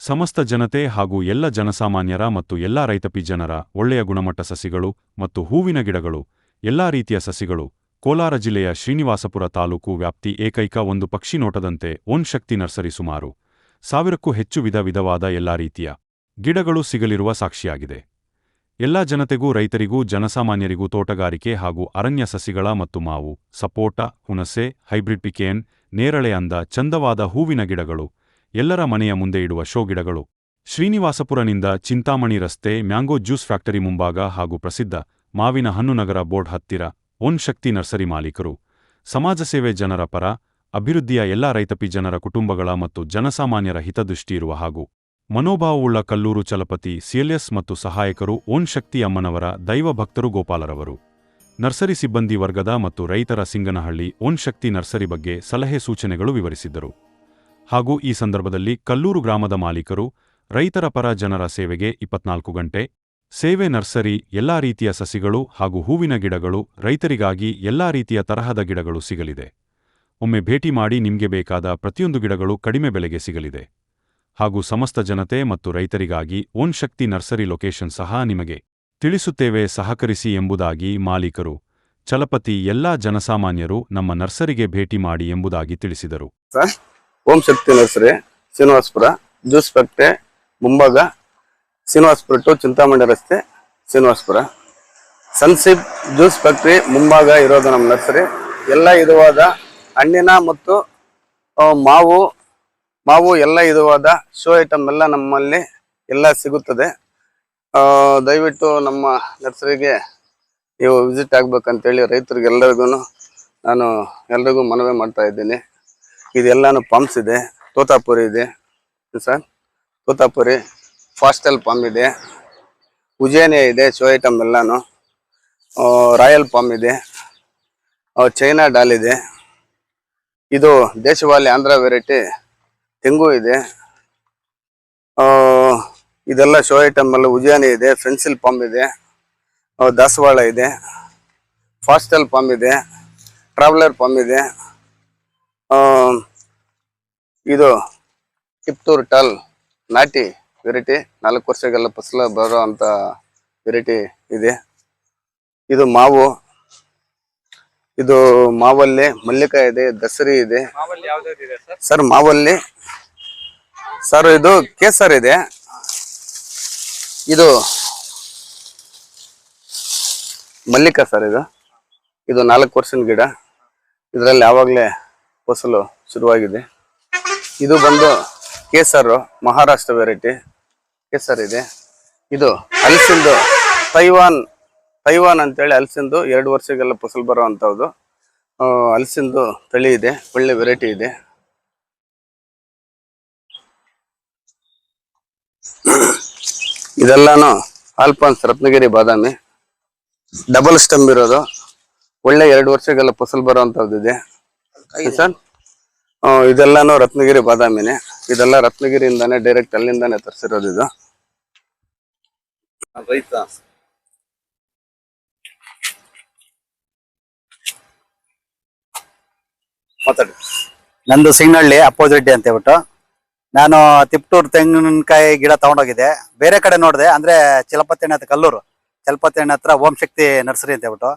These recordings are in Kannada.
ಸಮಸ್ತ ಜನತೆ ಹಾಗೂ ಎಲ್ಲ ಜನಸಾಮಾನ್ಯರ ಮತ್ತು ಎಲ್ಲಾ ರೈತಾಪಿ ಜನರ ಒಳ್ಳೆಯ ಗುಣಮಟ್ಟ ಸಸಿಗಳು ಮತ್ತು ಹೂವಿನ ಗಿಡಗಳು, ಎಲ್ಲಾ ರೀತಿಯ ಸಸಿಗಳು, ಕೋಲಾರ ಜಿಲ್ಲೆಯ ಶ್ರೀನಿವಾಸಪುರ ತಾಲೂಕು ವ್ಯಾಪ್ತಿ ಏಕೈಕ ಒಂದು ಪಕ್ಷಿ ನೋಟದಂತೆ ಓಂ ಶಕ್ತಿ ನರ್ಸರಿ ಸುಮಾರು 1000ಕ್ಕೂ ಹೆಚ್ಚು ವಿಧವಾದ ಎಲ್ಲಾ ರೀತಿಯ ಗಿಡಗಳು ಸಿಗಲಿರುವ ಸಾಕ್ಷಿಯಾಗಿದೆ. ಎಲ್ಲಾ ಜನತೆಗೂ, ರೈತರಿಗೂ, ಜನಸಾಮಾನ್ಯರಿಗೂ ತೋಟಗಾರಿಕೆ ಹಾಗೂ ಅರಣ್ಯ ಸಸಿಗಳ ಮತ್ತು ಮಾವು, ಸಪೋಟ, ಹುಣಸೆ, ಹೈಬ್ರಿಡ್ ಪಿಕೇನ್, ನೇರಳೆ ಅಂದ ಚಂದವಾದ ಹೂವಿನ ಗಿಡಗಳು, ಎಲ್ಲರ ಮನೆಯ ಮುಂದೆ ಇಡುವ ಶೋ ಗಿಡಗಳು. ಶ್ರೀನಿವಾಸಪುರನಿಂದ ಚಿಂತಾಮಣಿ ರಸ್ತೆ, ಮ್ಯಾಂಗೋ ಜ್ಯೂಸ್ ಫ್ಯಾಕ್ಟರಿ ಮುಂಭಾಗ ಹಾಗೂ ಪ್ರಸಿದ್ಧ ಮಾವಿನ ಹಣ್ಣು ನಗರ ಬೋರ್ಡ್ ಹತ್ತಿರ ಓಂ ಶಕ್ತಿ ನರ್ಸರಿ ಮಾಲೀಕರು, ಸಮಾಜ ಸೇವೆ, ಜನರ ಪರ, ಅಭಿವೃದ್ಧಿಯ ಎಲ್ಲಾ ರೈತಾಪಿ ಜನರ ಕುಟುಂಬಗಳ ಮತ್ತು ಜನಸಾಮಾನ್ಯರ ಹಿತದೃಷ್ಟಿಯಿರುವ ಹಾಗೂ ಮನೋಭಾವವುಳ್ಳ ಕಲ್ಲೂರು ಚಲಪತಿ ಸಿಎಲ್ಎಸ್ ಮತ್ತು ಸಹಾಯಕರು ಓಂ ಶಕ್ತಿ ಅಮ್ಮನವರ ದೈವ ಭಕ್ತರು ಗೋಪಾಲರವರು. ನರ್ಸರಿ ಸಿಬ್ಬಂದಿ ವರ್ಗದ ಮತ್ತು ರೈತರ ಸಿಂಗನಹಳ್ಳಿ ಓಂ ಶಕ್ತಿ ನರ್ಸರಿ ಬಗ್ಗೆ ಸಲಹೆ ಸೂಚನೆಗಳು ವಿವರಿಸಿದ್ದರು. ಹಾಗೂ ಈ ಸಂದರ್ಭದಲ್ಲಿ ಕಲ್ಲೂರು ಗ್ರಾಮದ ಮಾಲೀಕರು, ರೈತರ ಪರ, ಜನರ ಸೇವೆಗೆ 24 ಗಂಟೆ ಸೇವೆ. ನರ್ಸರಿ ಎಲ್ಲಾ ರೀತಿಯ ಸಸಿಗಳು ಹಾಗೂ ಹೂವಿನ ಗಿಡಗಳು, ರೈತರಿಗಾಗಿ ಎಲ್ಲಾ ರೀತಿಯ ತರಹದ ಗಿಡಗಳು ಸಿಗಲಿದೆ. ಒಮ್ಮೆ ಭೇಟಿ ಮಾಡಿ, ನಿಮಗೆ ಬೇಕಾದ ಪ್ರತಿಯೊಂದು ಗಿಡಗಳು ಕಡಿಮೆ ಬೆಲೆಗೆ ಸಿಗಲಿದೆ. ಹಾಗೂ ಸಮಸ್ತ ಜನತೆ ಮತ್ತು ರೈತರಿಗಾಗಿ ಓಂ ಶಕ್ತಿ ನರ್ಸರಿ ಲೊಕೇಶನ್ ಸಹ ನಿಮಗೆ ತಿಳಿಸುತ್ತೇವೆ, ಸಹಕರಿಸಿ ಎಂಬುದಾಗಿ ಮಾಲೀಕರು, ಚಲಪತಿ, ಎಲ್ಲಾ ಜನಸಾಮಾನ್ಯರು ನಮ್ಮ ನರ್ಸರಿಗೆ ಭೇಟಿ ಮಾಡಿ ಎಂಬುದಾಗಿ ತಿಳಿಸಿದರು. Om Shakti nursery, Srinivaspur juice factory ಮುಂಭಾಗ, ಶ್ರೀನಿವಾಸಪುರ ಟು ಚಿಂತಾಮಣಿ ರಸ್ತೆ, ಶ್ರೀನಿವಾಸಪುರ. ಸನ್ಸಿಪ್ ಜ್ಯೂಸ್ ಫ್ಯಾಕ್ಟರಿ ಮುಂಭಾಗ ಇರೋದು ನಮ್ಮ ನರ್ಸರಿ. ಎಲ್ಲ ವಿಧವಾದ ಹಣ್ಣಿನ ಮತ್ತು ಮಾವು ಎಲ್ಲ ವಿಧವಾದ ಶೋ ಐಟಮ್ ಎಲ್ಲ ನಮ್ಮಲ್ಲಿ ಎಲ್ಲ ಸಿಗುತ್ತದೆ. ದಯವಿಟ್ಟು ನಮ್ಮ ನರ್ಸರಿಗೆ ನೀವು ವಿಸಿಟ್ ಆಗ್ಬೇಕಂತೇಳಿ ರೈತರಿಗೆಲ್ಲರಿಗೂ ನಾನು ಎಲ್ರಿಗೂ ಮನವಿ ಮಾಡ್ತಾ ಇದ್ದೀನಿ. ಇದೆಲ್ಲಾನು ಪಾಮ್ಸ್ ಇದೆ, ತೋತಾಪುರಿ ಇದೆ ಸರ್, ತೋತಾಪುರಿ, ಫಾಸ್ಟಲ್ ಪಾಮ್ ಇದೆ, ಉಜೇನಿಯಾ ಇದೆ, ಶೋ ಐಟಮ್ ಎಲ್ಲಾನು, ರಾಯಲ್ ಪಾಮ್ ಇದೆ, ಚೈನಾ ಡಾಲ್ ಇದೆ, ಇದು ದೇಶವಾಲಿ ಆಂಧ್ರ ವೆರೈಟಿ ತೆಂಗು ಇದೆ, ಇದೆಲ್ಲ ಶೋ ಐಟಮ್ ಎಲ್ಲ. ಉಜೇನಿಯಾ ಇದೆ, ಫೆನ್ಸಿಲ್ ಪಾಮ್ ಇದೆ, ದಾಸವಾಳ ಇದೆ, ಫಾಸ್ಟಲ್ ಪಾಮ್ ಇದೆ, ಟ್ರಾವೆಲರ್ ಪಾಮ್ ಇದೆ, ಇದು ಕಿಪ್ತೂರ್ ಟಾಲ್ ನಾಟಿ ವೆರೈಟಿ, 4 ವರ್ಷಗೆಲ್ಲ ಫಸಲು ಬರೋ ಅಂತ ವೆರೈಟಿ ಇದೆ. ಇದು ಮಾವು, ಇದು ಮಾವಲ್ಲಿ ಮಲ್ಲಿಕಾಯಿ ಇದೆ, ದಸರಿ ಇದೆ ಸರ್. ಮಾವಲ್ಲಿ ಸರ್ ಇದು ಕೇಸರ್ ಇದೆ, ಇದು ಮಲ್ಲಿಕಾ ಸರ್. ಇದು 4 ವರ್ಷದ ಗಿಡ, ಇದರಲ್ಲಿ ಯಾವಾಗಲೇ ಫಸಲು ಶುರುವಾಗಿದೆ. ಇದು ಬಂದು ಕೇಸರ್, ಮಹಾರಾಷ್ಟ್ರ ವೆರೈಟಿ ಕೇಸರ್ ಇದೆ. ಇದು ಹಲಸಿಂದು ತೈವಾನ್ ಅಂತೇಳಿ ಹಲಸಿಂದು 2 ವರ್ಷಗೆಲ್ಲ ಫಸಲು ಬರೋ ಅಂಥದ್ದು ಹಲಸಿಂದು ತಳಿ ಇದೆ, ಒಳ್ಳೆ ವೆರೈಟಿ ಇದೆ. ಇದೆಲ್ಲಾನು ಆಲ್ಫಾನ್ಸ್ ರತ್ನಗಿರಿ ಬಾದಾಮಿ, ಡಬಲ್ ಸ್ಟಂಬ್ ಇರೋದು, ಒಳ್ಳೆ 2 ವರ್ಷಗೆಲ್ಲ ಫಸಲು ಬರೋ ಅಂಥದ್ದು ಇದೆ ಸರ್. ಇದೆಲ್ಲಾನು ರತ್ನಗಿರಿ ಬಾದಾಮಿನೇ, ಇದೆಲ್ಲ ರತ್ನಗಿರಿಯಿಂದಾನೆ ಡೈರೆಕ್ಟ್ ಅಲ್ಲಿಂದಾನೆ ತರಿಸಿರೋದು. ಇದು ರೈತ ಮಾತಾಡಿ. ನಂದು ಸಿಂಗನಹಳ್ಳಿ ಅಪ್ಪೋಜಿರೆಡ್ಡಿ ಅಂತ ಹೇಳ್ಬಿಟ್ಟು. ನಾನು ತಿಪ್ಟೂರು ತೆಂಗಿನಕಾಯಿ ಗಿಡ ತಗೊಂಡೋಗಿದ್ದೆ. ಬೇರೆ ಕಡೆ ನೋಡಿದೆ, ಅಂದ್ರೆ ಚಲಪತಿ ಹತ್ರ, ಕಲ್ಲೂರು ಚಲಪತಿ ಹತ್ರ ಓಂ ಶಕ್ತಿ ನರ್ಸರಿ ಅಂತ ಹೇಳ್ಬಿಟ್ಟು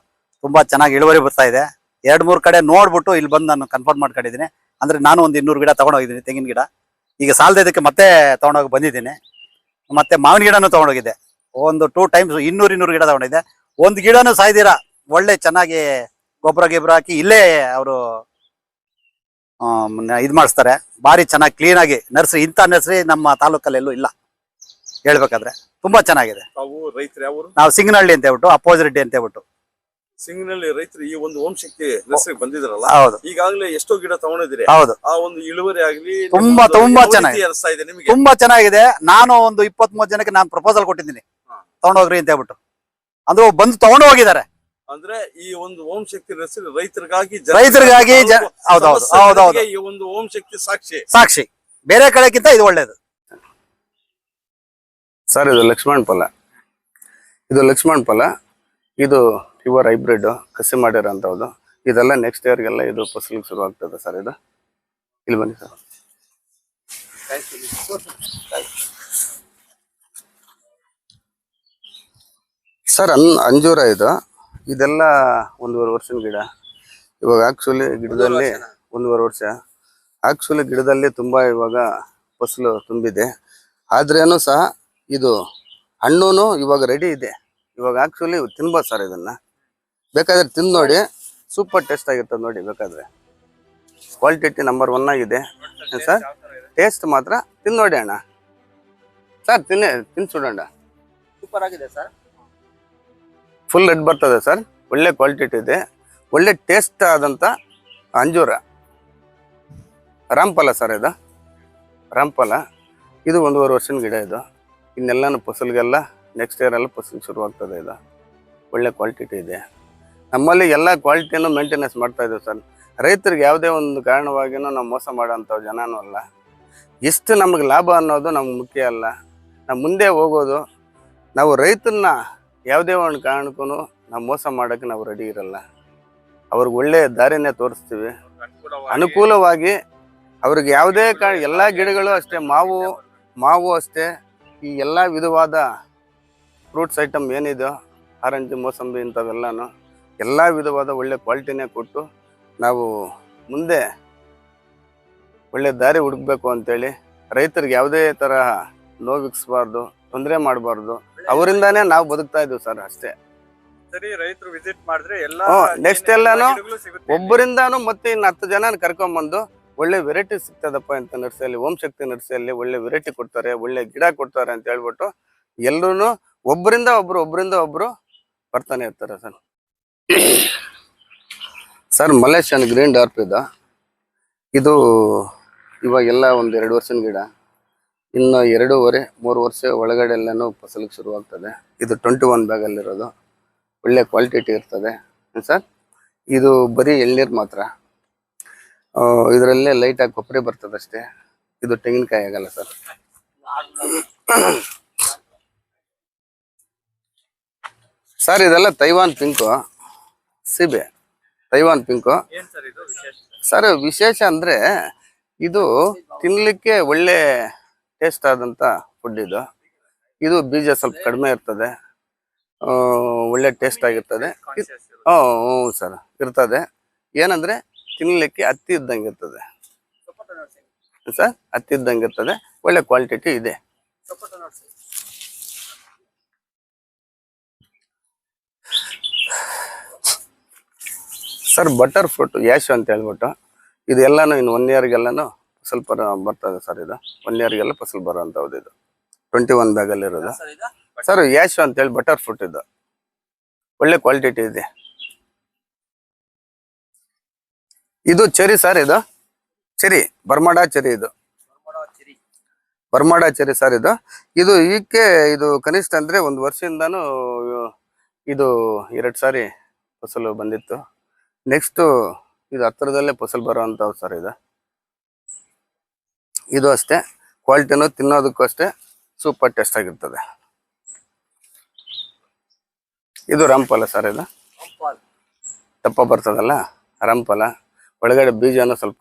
ತುಂಬಾ ಚೆನ್ನಾಗಿ ಇಳುವರಿ ಬರ್ತಾ ಇದೆ. 2-3 ಕಡೆ ನೋಡ್ಬಿಟ್ಟು ಇಲ್ಲಿ ಬಂದು ನಾನು ಕನ್ಫರ್ಮ್ ಮಾಡ್ಕೊಂಡಿದ್ದೀನಿ. ಅಂದ್ರೆ ನಾನು ಒಂದು 200 ಗಿಡ ತಗೊಂಡೋಗಿದ್ದೀನಿ, ತೆಂಗಿನ ಗಿಡ. ಈಗ ಸಾಲದಕ್ಕೆ ಮತ್ತೆ ತಗೊಂಡೋಗಿ ಬಂದಿದ್ದೀನಿ. ಮತ್ತೆ ಮಾವಿನ ಗಿಡನೂ ತಗೊಂಡೋಗಿದ್ದೆ, ಒಂದು 2 ಟೈಮ್ಸ್ 200 ಗಿಡ ತಗೊಂಡಿದ್ದೆ. ಒಂದು ಗಿಡನೂ ಸಾಯ್ದಿರ ಒಳ್ಳೆ ಚೆನ್ನಾಗಿ ಗೊಬ್ಬರ ಹಾಕಿ ಇಲ್ಲೇ ಅವರು ಇದು ಮಾಡಿಸ್ತಾರೆ. ಭಾರಿ ಚೆನ್ನಾಗಿ ಕ್ಲೀನ್ ಆಗಿ ನರ್ಸರಿ, ಇಂಥ ನರ್ಸರಿ ನಮ್ಮ ತಾಲೂಕಲ್ಲೆಲ್ಲೂ ಇಲ್ಲ ಹೇಳ್ಬೇಕಾದ್ರೆ. ತುಂಬಾ ಚೆನ್ನಾಗಿದೆ. ನಾವು ಸಿಂಗನಹಳ್ಳಿ ಅಂತ ಹೇಳ್ಬಿಟ್ಟು, ಅಪ್ಪೋಜಿರೆಡ್ಡಿ ಅಂತ ಹೇಳ್ಬಿಟ್ಟು. ಸಿಂಗನಹಳ್ಳಿ ರೈತರು ಈ ಒಂದು ಓಂ ಶಕ್ತಿ ನರ್ಸರಿ ಬಂದಿದ್ರಲ್ಲ, ಹೌದು, ಈಗಾಗಲೇ ಎಷ್ಟೋ ಗಿಡ ತಗೊಂಡಿದ್ದೀರಿ. ಹೌದು, ಆ ಒಂದು ಇಳುವರಿ ಆಗ್ಲಿ ತುಂಬಾ ಚೆನ್ನಾಗಿದೆ, ತುಂಬಾ ಚೆನ್ನಾಗಿದೆ. ನಾನು ಒಂದು 23 ಜನಕ್ಕೆ ನಾನು ಪ್ರಪೋಸಲ್ ಕೊಟ್ಟಿದ್ದೀನಿ, ತಗೊಂಡೋಗ್ರಿ ಅಂತ ಹೇಳ್ಬಿಟ್ಟು. ಅಂದ್ರೆ ಬಂದು ತಗೊಂಡು ಹೋಗಿದ್ದಾರೆ. ಅಂದ್ರೆ ಈ ಒಂದು ಓಂ ಶಕ್ತಿ ನರ್ಸರಿ ರೈತರಿಗಾಗಿ ಈ ಒಂದು ಓಂ ಶಕ್ತಿ ಸಾಕ್ಷಿ. ಬೇರೆ ಕಡೆಗಿಂತ ಇದು ಒಳ್ಳೇದು ಸರ್. ಇದು ಲಕ್ಷ್ಮಣ್ ಫಲ, ಇದು ಪ್ಯೂರ್ ಹೈಬ್ರಿಡ್ ಕಸಿ ಮಾಡಿರೋಂಥದ್ದು. ಇದೆಲ್ಲ ನೆಕ್ಸ್ಟ್ ಇಯರ್ಗೆಲ್ಲ ಇದು ಫಸಲಿಗೆ ಶುರು ಆಗ್ತದೆ ಸರ್. ಇದು ಇಲ್ಲಿ ಬನ್ನಿ ಸರ್. ಸರ್ ಅಂಜೂರ ಇದೆಲ್ಲ 1.5 ವರ್ಷದ ಗಿಡ. ಇವಾಗ ಆಕ್ಚುಲಿ ಗಿಡದಲ್ಲಿ 1.5 ವರ್ಷ. ಆಕ್ಚುಲಿ ಗಿಡದಲ್ಲಿ ತುಂಬಾ ಇವಾಗ ಫಸಲು ತುಂಬಿದೆ. ಆದ್ರೇನು ಸಹ ಇದು ಹಣ್ಣು ಇವಾಗ ರೆಡಿ ಇದೆ. ಇವಾಗ ಆಕ್ಚುಲಿ ತಿನ್ಬೋದು ಸರ್. ಇದನ್ನ ಬೇಕಾದ್ರೆ ತಿಂದು ನೋಡಿ, ಸೂಪರ್ ಟೇಸ್ಟ್ ಆಗಿರ್ತದೆ ನೋಡಿ. ಬೇಕಾದ್ರೆ ಕ್ವಾಲಿಟಿ ನಂಬರ್ 1 ಆಗಿದೆ ಸರ್. ಟೇಸ್ಟ್ ಮಾತ್ರ ತಿಂದು ನೋಡಿ ಅಣ್ಣ. ಸರ್ ತಿನ್ನಿ ಸುಡೋಣ. ಸೂಪರ್ ಆಗಿದೆ ಸರ್. ಫುಲ್ ರೆಡ್ ಬರ್ತದೆ ಸರ್. ಒಳ್ಳೆ ಕ್ವಾಲಿಟಿ ಇದೆ, ಒಳ್ಳೆ ಟೇಸ್ಟ್ ಆದಂತ ಅಂಜೂರ. ರಾಮಫಲ ಸರ್ ಇದು. ರಾಮಫಲ ಇದು 1.5 ವರ್ಷದ ಗಿಡ. ಇನ್ನೆಲ್ಲಾನು ಫಸಲ್ಗೆಲ್ಲ ನೆಕ್ಸ್ಟ್ ಇಯರ್ ಎಲ್ಲ ಫಸಲ್ ಶುರುವಾಗ್ತದೆ. ಇದು ಒಳ್ಳೆ ಕ್ವಾಲಿಟಿ ಇದೆ. ನಮ್ಮಲ್ಲಿ ಎಲ್ಲ ಕ್ವಾಲಿಟಿಯನ್ನು ಮೇಂಟೆನೆನ್ಸ್ ಮಾಡ್ತಾ ಇದ್ದೀವಿ ಸರ್. ರೈತರಿಗೆ ಯಾವುದೇ ಒಂದು ಕಾರಣವಾಗಿಯೂ ನಾವು ಮೋಸ ಮಾಡೋಂಥ ಜನನೂ ಅಲ್ಲ. ಎಷ್ಟು ನಮಗೆ ಲಾಭ ಅನ್ನೋದು ನಮ್ಗೆ ಮುಖ್ಯ ಅಲ್ಲ. ನಾವು ಮುಂದೆ ಹೋಗೋದು, ನಾವು ರೈತನ್ನ ಯಾವುದೇ ಒಂದು ಕಾರಣಕ್ಕೂ ನಾವು ಮೋಸ ಮಾಡೋಕ್ಕೆ ನಾವು ರೆಡಿ ಇರಲ್ಲ. ಅವ್ರಿಗೆ ಒಳ್ಳೆಯ ದಾರಿನೇ ತೋರಿಸ್ತೀವಿ, ಅನುಕೂಲವಾಗಿ. ಅವ್ರಿಗೆ ಯಾವುದೇ ಎಲ್ಲ ಗಿಡಗಳು ಅಷ್ಟೇ, ಮಾವು ಅಷ್ಟೇ, ಈ ಎಲ್ಲ ವಿಧವಾದ ಫ್ರೂಟ್ಸ್ ಐಟಮ್ ಏನಿದೆಯೋ, ಆರೆಂಜ್, ಮೋಸಂಬಿ ಇಂಥವೆಲ್ಲನೂ ಎಲ್ಲ ವಿಧವಾದ ಒಳ್ಳೆ ಕ್ವಾಲಿಟಿನೇ ಕೊಟ್ಟು ನಾವು ಮುಂದೆ ಒಳ್ಳೆ ದಾರಿ ಹುಡುಕ್ಬೇಕು ಅಂತೇಳಿ ರೈತರಿಗೆ ಯಾವುದೇ ತರಹ ನೋವಿಕ್ಸ್ಬಾರ್ದು, ತೊಂದರೆ ಮಾಡಬಾರ್ದು. ಅವರಿಂದಾನೇ ನಾವು ಬದುಕ್ತಾ ಇದ್ದೀವಿ ಸರ್, ಅಷ್ಟೇ. ಸರಿ, ರೈತರು ವಿಸಿಟ್ ಮಾಡಿದ್ರೆ ಎಲ್ಲ ನೆಕ್ಸ್ಟ್ ಎಲ್ಲಾನು ಒಬ್ಬರಿಂದಾನು ಮತ್ತೆ ಇನ್ನು 10 ಜನ ಕರ್ಕೊಂಡ್ಬಂದು ಒಳ್ಳೆ ವೆರೈಟಿ ಸಿಗ್ತದಪ್ಪ ಅಂತ ನರ್ಸರಿಯಲ್ಲಿ, ಓಂ ಶಕ್ತಿ ನರ್ಸರಿಯಲ್ಲಿ ಒಳ್ಳೆ ವೆರೈಟಿ ಕೊಡ್ತಾರೆ, ಒಳ್ಳೆ ಗಿಡ ಕೊಡ್ತಾರೆ ಅಂತ ಹೇಳ್ಬಿಟ್ಟು ಎಲ್ಲರೂ ಒಬ್ಬರಿಂದ ಒಬ್ರು ಬರ್ತಾನೆ ಇರ್ತಾರೆ ಸರ್. ಸರ್ ಮಲೇಷಿಯನ್ ಗ್ರೀನ್ ಡಾರ್ಪ್ ಇದು ಇವಾಗೆಲ್ಲ 1-2 ವರ್ಷದ ಗಿಡ. ಇನ್ನು 2.5-3 ವರ್ಷ ಒಳಗಡೆ ಎಲ್ಲನೂ ಫಸಲಿಗೆ ಶುರುವಾಗ್ತದೆ. ಇದು 21 ಬ್ಯಾಗಲ್ಲಿರೋದು, ಒಳ್ಳೆ ಕ್ವಾಲಿಟಿ ಇರ್ತದೆ ಸರ್. ಇದು ಬರೀ ಎಳ್ನೀರು ಮಾತ್ರ. ಇದರಲ್ಲೇ ಲೈಟಾಗಿ ಕೊಬ್ಬರಿ ಬರ್ತದೆ ಅಷ್ಟೇ. ಇದು ತೆಂಗಿನಕಾಯಿ ಆಗಲ್ಲ ಸರ್. ಸರ್ ಇದೆಲ್ಲ ತೈವಾನ್ ಪಿಂಕು, ಸೀಬೆ ತೈವಾನ್ ಪಿಂಕು. ಸರ್ ವಿಶೇಷ ಅಂದರೆ ಇದು ತಿನ್ನಲಿಕ್ಕೆ ಒಳ್ಳೆ ಟೇಸ್ಟ್ ಆದಂಥ ಫುಡ್. ಇದು ಬೀಜ ಸ್ವಲ್ಪ ಕಡಿಮೆ ಇರ್ತದೆ, ಒಳ್ಳೆ ಟೇಸ್ಟ್ ಆಗಿರ್ತದೆ. ಹ್ಞೂ ಸರ್ ಇರ್ತದೆ. ಏನಂದರೆ ತಿನ್ನಲಿಕ್ಕೆ ಹತ್ತಿ ಇದ್ದಂಗೆ ಇರ್ತದೆ ಸರ್, ಹತ್ತಿ ಇದ್ದಂಗೆ ಇರ್ತದೆ. ಒಳ್ಳೆ ಕ್ವಾಲಿಟಿ ಇದೆ. ಸರ್ ಬಟರ್ ಫ್ರೂಟ್ ಯಾಶು ಅಂತ ಹೇಳ್ಬಿಟ್ಟು ಇದೆಲ್ಲಾನು ಇನ್ನು 1 ಇಯರ್ಗೆಲ್ಲಾನು ಸ್ವಲ್ಪ ಬರ್ತದೆ ಸರ್. ಇದು 1 ಇಯರ್ಗೆಲ್ಲ ಫಸಲು ಬರೋಂಥದ್ದು. ಇದು 21 ಬ್ಯಾಗಲ್ಲಿರೋದು ಸರ್. ಯಾಶು ಅಂತೇಳಿ ಬಟರ್ ಫ್ರೂಟ್. ಇದು ಒಳ್ಳೆ ಕ್ವಾಲಿಟಿ ಇದೆ. ಇದು ಚೆರಿ ಸರ್. ಇದು ಚೆರಿ, ಬರ್ಮಾಡಾ ಚೆರಿ. ಇದು ಬರ್ಮಾಡಾ ಚೆರಿ ಸರ್. ಇದು ಈಕೆ ಇದು ಕನಿಷ್ಠ ಅಂದರೆ 1 ವರ್ಷದಿಂದಾನು ಇದು 2 ಸಾರಿ ಫಸಲು ಬಂದಿತ್ತು. ನೆಕ್ಸ್ಟು ಇದು ಹತ್ತಿರದಲ್ಲೇ ಫಸಲು ಬರೋವಂಥವು ಸರ್. ಇದು ಅಷ್ಟೇ, ಕ್ವಾಲಿಟಿನೂ ತಿನ್ನೋದಕ್ಕೂ ಅಷ್ಟೇ ಸೂಪರ್ ಟೇಸ್ಟ್ ಆಗಿರ್ತದೆ. ಇದು ರಾಮಫಲ ಸರ್. ಇದು ದಪ್ಪ ಬರ್ತದಲ್ಲ ರಾಮಫಲ, ಒಳಗಡೆ ಬೀಜನೂ ಸ್ವಲ್ಪ.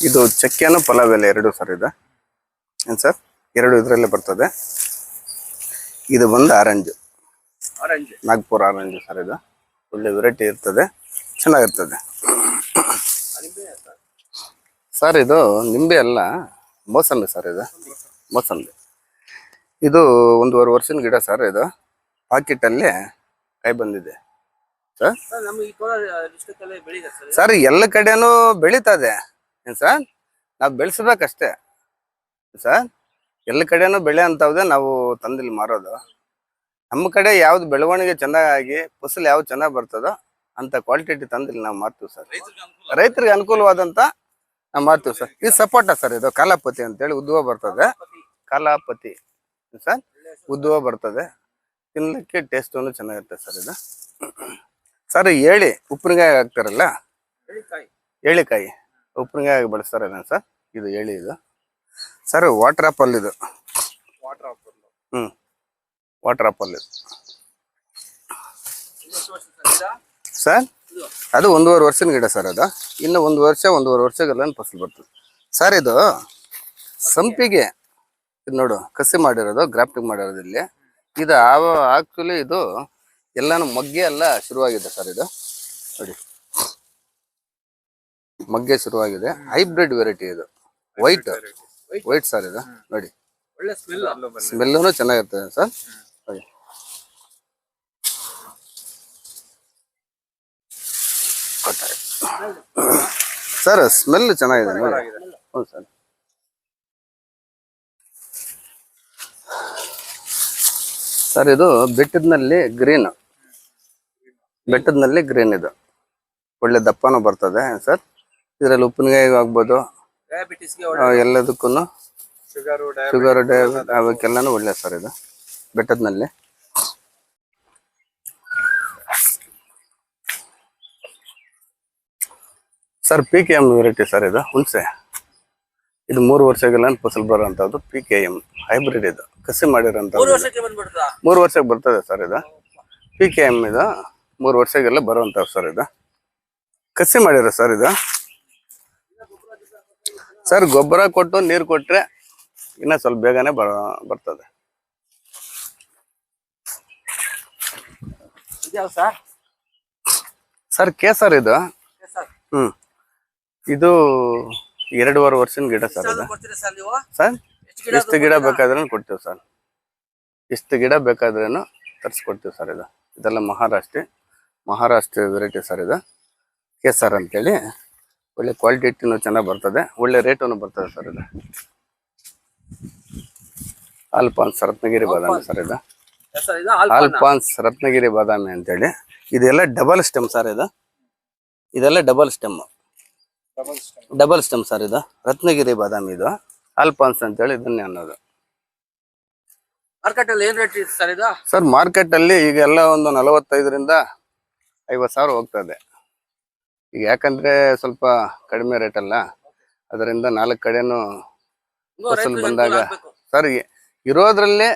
ಇದು ಚಕ್ಕೆನೂ ಪಲಾವೆಲೆ 2 ಸರ್. ಏನು ಸರ್, 2 ಇದರಲ್ಲೇ ಬರ್ತದೆ. ಇದು ಬಂದು ಆರೆಂಜ್, ನಾಗ್ಪುರ್ ಆರೆಂಜ್ ಸರ್. ಇದು ಒಳ್ಳೆ ವೆರೈಟಿ ಇರ್ತದೆ, ಚೆನ್ನಾಗಿರ್ತದೆ ಸರ್. ಇದು ನಿಂಬೆ ಅಲ್ಲ, ಮೋಸಂಬಿ ಸರ್. ಇದು ಮೋಸಂಬಿ. ಇದು 1.5 ವರ್ಷದ ಗಿಡ ಸರ್. ಇದು ಪಾಕೆಟಲ್ಲಿ ಕಾಯಿ ಬಂದಿದೆ ಸರ್. ಸರ್ ಎಲ್ಲ ಕಡೆನೂ ಬೆಳೀತದೆ ಏನು ಸರ್, ನಾವು ಬೆಳೆಸ್ಬೇಕಷ್ಟೇ ಸರ್. ಎಲ್ಲ ಕಡೆನೂ ಬೆಳೆ ಅಂತವ್ದೆ ನಾವು ತಂದಿಲ್ಲಿ ಮಾರೋದು. ನಮ್ಮ ಕಡೆ ಯಾವ್ದು ಬೆಳವಣಿಗೆ ಚೆನ್ನಾಗಿ ಫಸಲು ಯಾವ್ದು ಚೆನ್ನಾಗಿ ಬರ್ತದೋ ಅಂತ ಕ್ವಾಲಿಟಿ ತಂದಿಲ್ಲಿ ನಾವು ಮಾರ್ತೀವಿ ಸರ್. ರೈತರಿಗೆ ಅನುಕೂಲವಾದಂತ ನಾವು ಮಾರ್ತೀವಿ ಸರ್. ಇದು ಸಪೋಟ ಸರ್. ಇದು ಕಾಲಾಪತಿ ಅಂತೇಳಿ ಉದ್ದುವ ಬರ್ತದೆ. ಕಾಲಾಪತಿ ಸರ್, ಉದ್ದುವ ಬರ್ತದೆ. ತಿನ್ನಲಿಕ್ಕೆ ಟೇಸ್ಟು ಚೆನ್ನಾಗಿರುತ್ತೆ ಸರ್. ಇದು ಸರ್ ಏಳಿ ಉಪ್ಪಿನಕಾಯಿ ಹಾಕ್ತಾರಲ್ಲ, ಏಳಿಕಾಯಿ ಉಪ್ಪಿನಕಾಯಿ ಬಳಸ್ತಾರಲ್ಲ ಸರ್. ಇದು ಏಳಿ. ಇದು ಸರ್ ವಾಟರ್ ಆಪಲ್. ಇದು ವಾಟರ್ ಆಪಲ್ ಸರ್. ಅದು 1.5 ವರ್ಷದ ಗಿಡ ಸರ್. ಅದು ಇನ್ನು 1 ವರ್ಷ 1.5 ವರ್ಷಗೆಲ್ಲ ಫಸಲು ಬರ್ತದೆ ಸರ್. ಇದು ಸಂಪಿಗೆ ಇದು ನೋಡು ಕಸಿ ಮಾಡಿರೋದು, ಗ್ರಾಫ್ಟಿಂಗ್ ಮಾಡಿರೋದು ಇಲ್ಲಿ. ಇದು ಆಕ್ಚುಲಿ ಇದು ಎಲ್ಲಾನು ಮಗ್ಗೆ ಎಲ್ಲ ಶುರುವಾಗಿದೆ ಸರ್. ಇದು ನೋಡಿ ಮಗ್ಗೆ ಶುರುವಾಗಿದೆ. ಹೈಬ್ರಿಡ್ ವೆರೈಟಿ ಇದು, ವೈಟ್ ಸರ್. ಇದು ನೋಡಿ ಒಳ್ಳೆ ಸ್ಮೆಲ್ಲೂ ಚೆನ್ನಾಗಿರ್ತದೆ ಸರ್. ನೋಡಿ ಸರ್ ಸ್ಮೆಲ್ ಚೆನ್ನಾಗಿದೆ ನೋಡಿ. ಹೌದು ಸರ್. ಸರ್ ಇದು ಬೆಟ್ಟದಲ್ಲಿ ಗ್ರೀನ್ ಇದು ಒಳ್ಳೆ ದಪ್ಪನೂ ಬರ್ತದೆ ಸರ್. ಇದರಲ್ಲಿ ಉಪ್ಪಿನಕಾಯಿ ಆಗ್ಬೋದು, ಎಲ್ಲದಕ್ಕೂ ಶುಗರ್ ಅವಕ್ಕೆಲ್ಲಾನು ಒಳ್ಳೆ ಸರ್. ಇದು ಬೆಟ್ಟದಲ್ಲಿ ಸರ್ PKM ವೆರೈಟಿ ಸರ್. ಇದು ಹುಣಸೆ, ಇದು 3 ವರ್ಷಗೆಲ್ಲ ಫಸಲು ಬರುವಂತದ್ದು PKM ಹೈಬ್ರಿಡ್. ಇದು ಕಸಿ ಮಾಡಿರೋಂಥ 3 ವರ್ಷಕ್ಕೆ ಬರ್ತದೆ ಸರ್. ಇದು PKM ಇದು 3 ವರ್ಷಗೆಲ್ಲ ಬರುವಂತ ಸರ್. ಇದು ಕಸಿ ಮಾಡಿರೋ ಸರ್. ಇದು ಸರ್ ಗೊಬ್ಬರ ಕೊಟ್ಟು ನೀರು ಕೊಟ್ರೆ ಇನ್ನ ಸ್ವಲ್ಪ ಬೇಗನೆ ಬರ್ತದೆ. ಸರ್ ಕೇಸರ್ ಇದು. ಇದು 2.5 ವರ್ಷದ ಗಿಡ ಸರ್. ಇದು ಸರ್ ಎಷ್ಟು ಗಿಡ ಬೇಕಾದ್ರೂ ಕೊಡ್ತೀವಿ ಸರ್. ಎಷ್ಟು ಗಿಡ ಬೇಕಾದ್ರೂ ತರಿಸ್ಕೊಡ್ತೀವಿ ಸರ್. ಇದೆಲ್ಲ ಮಹಾರಾಷ್ಟ್ರ ವೆರೈಟಿ ಸರ್. ಇದು ಕೇಸರ್ ಅಂತೇಳಿ ಒಳ್ಳೆ ಕ್ವಾಲಿಟಿನೂ ಚೆನ್ನಾಗಿ ಬರ್ತದೆ, ಒಳ್ಳೆ ರೇಟನ್ನು ಬರ್ತದೆ ಸರ್. ಇದು ಆಲ್ಫಾನ್ಸ್ ರತ್ನಗಿರಿ ಬಾದಾಮಿ ಸರ್. ಇದು ಆಲ್ಫಾನ್ಸ್ ರತ್ನಗಿರಿ ಬಾದಾಮಿ ಅಂತೇಳಿ. ಇದೆಲ್ಲ ಡಬಲ್ ಸ್ಟೆಮ್ ಸರ್. ಇದೆಲ್ಲ ಡಬಲ್ ಸ್ಟೆಮ್ ಸರ್. ಇದು ರತ್ನಗಿರಿ ಬಾದಾಮಿ. ಇದು ಆಲ್ಫಾನ್ಸ್ ಅಂತೇಳಿ ಇದನ್ನೇ ಅನ್ನೋದು. ಮಾರ್ಕೆಟ್ ಅಲ್ಲಿ ಏನ್ ರೇಟ್ ಇದೆ ಸರ್ ಇದು? ಸರ್ ಮಾರ್ಕೆಟ್ ಅಲ್ಲಿ ಈಗೆಲ್ಲ ಒಂದು 45ರಿಂದ 50 ಸಾವಿರ ಹೋಗ್ತದೆ. ಈಗ ಯಾಕಂದ್ರೆ ಸ್ವಲ್ಪ ಕಡಿಮೆ ರೇಟ್ ಅಲ್ಲ, ಅದರಿಂದ 4 ಕಡೆನೂ ಫಸಲು ಬಂದಾಗ ಸರ್ ಇರೋದ್ರಲ್ಲೇ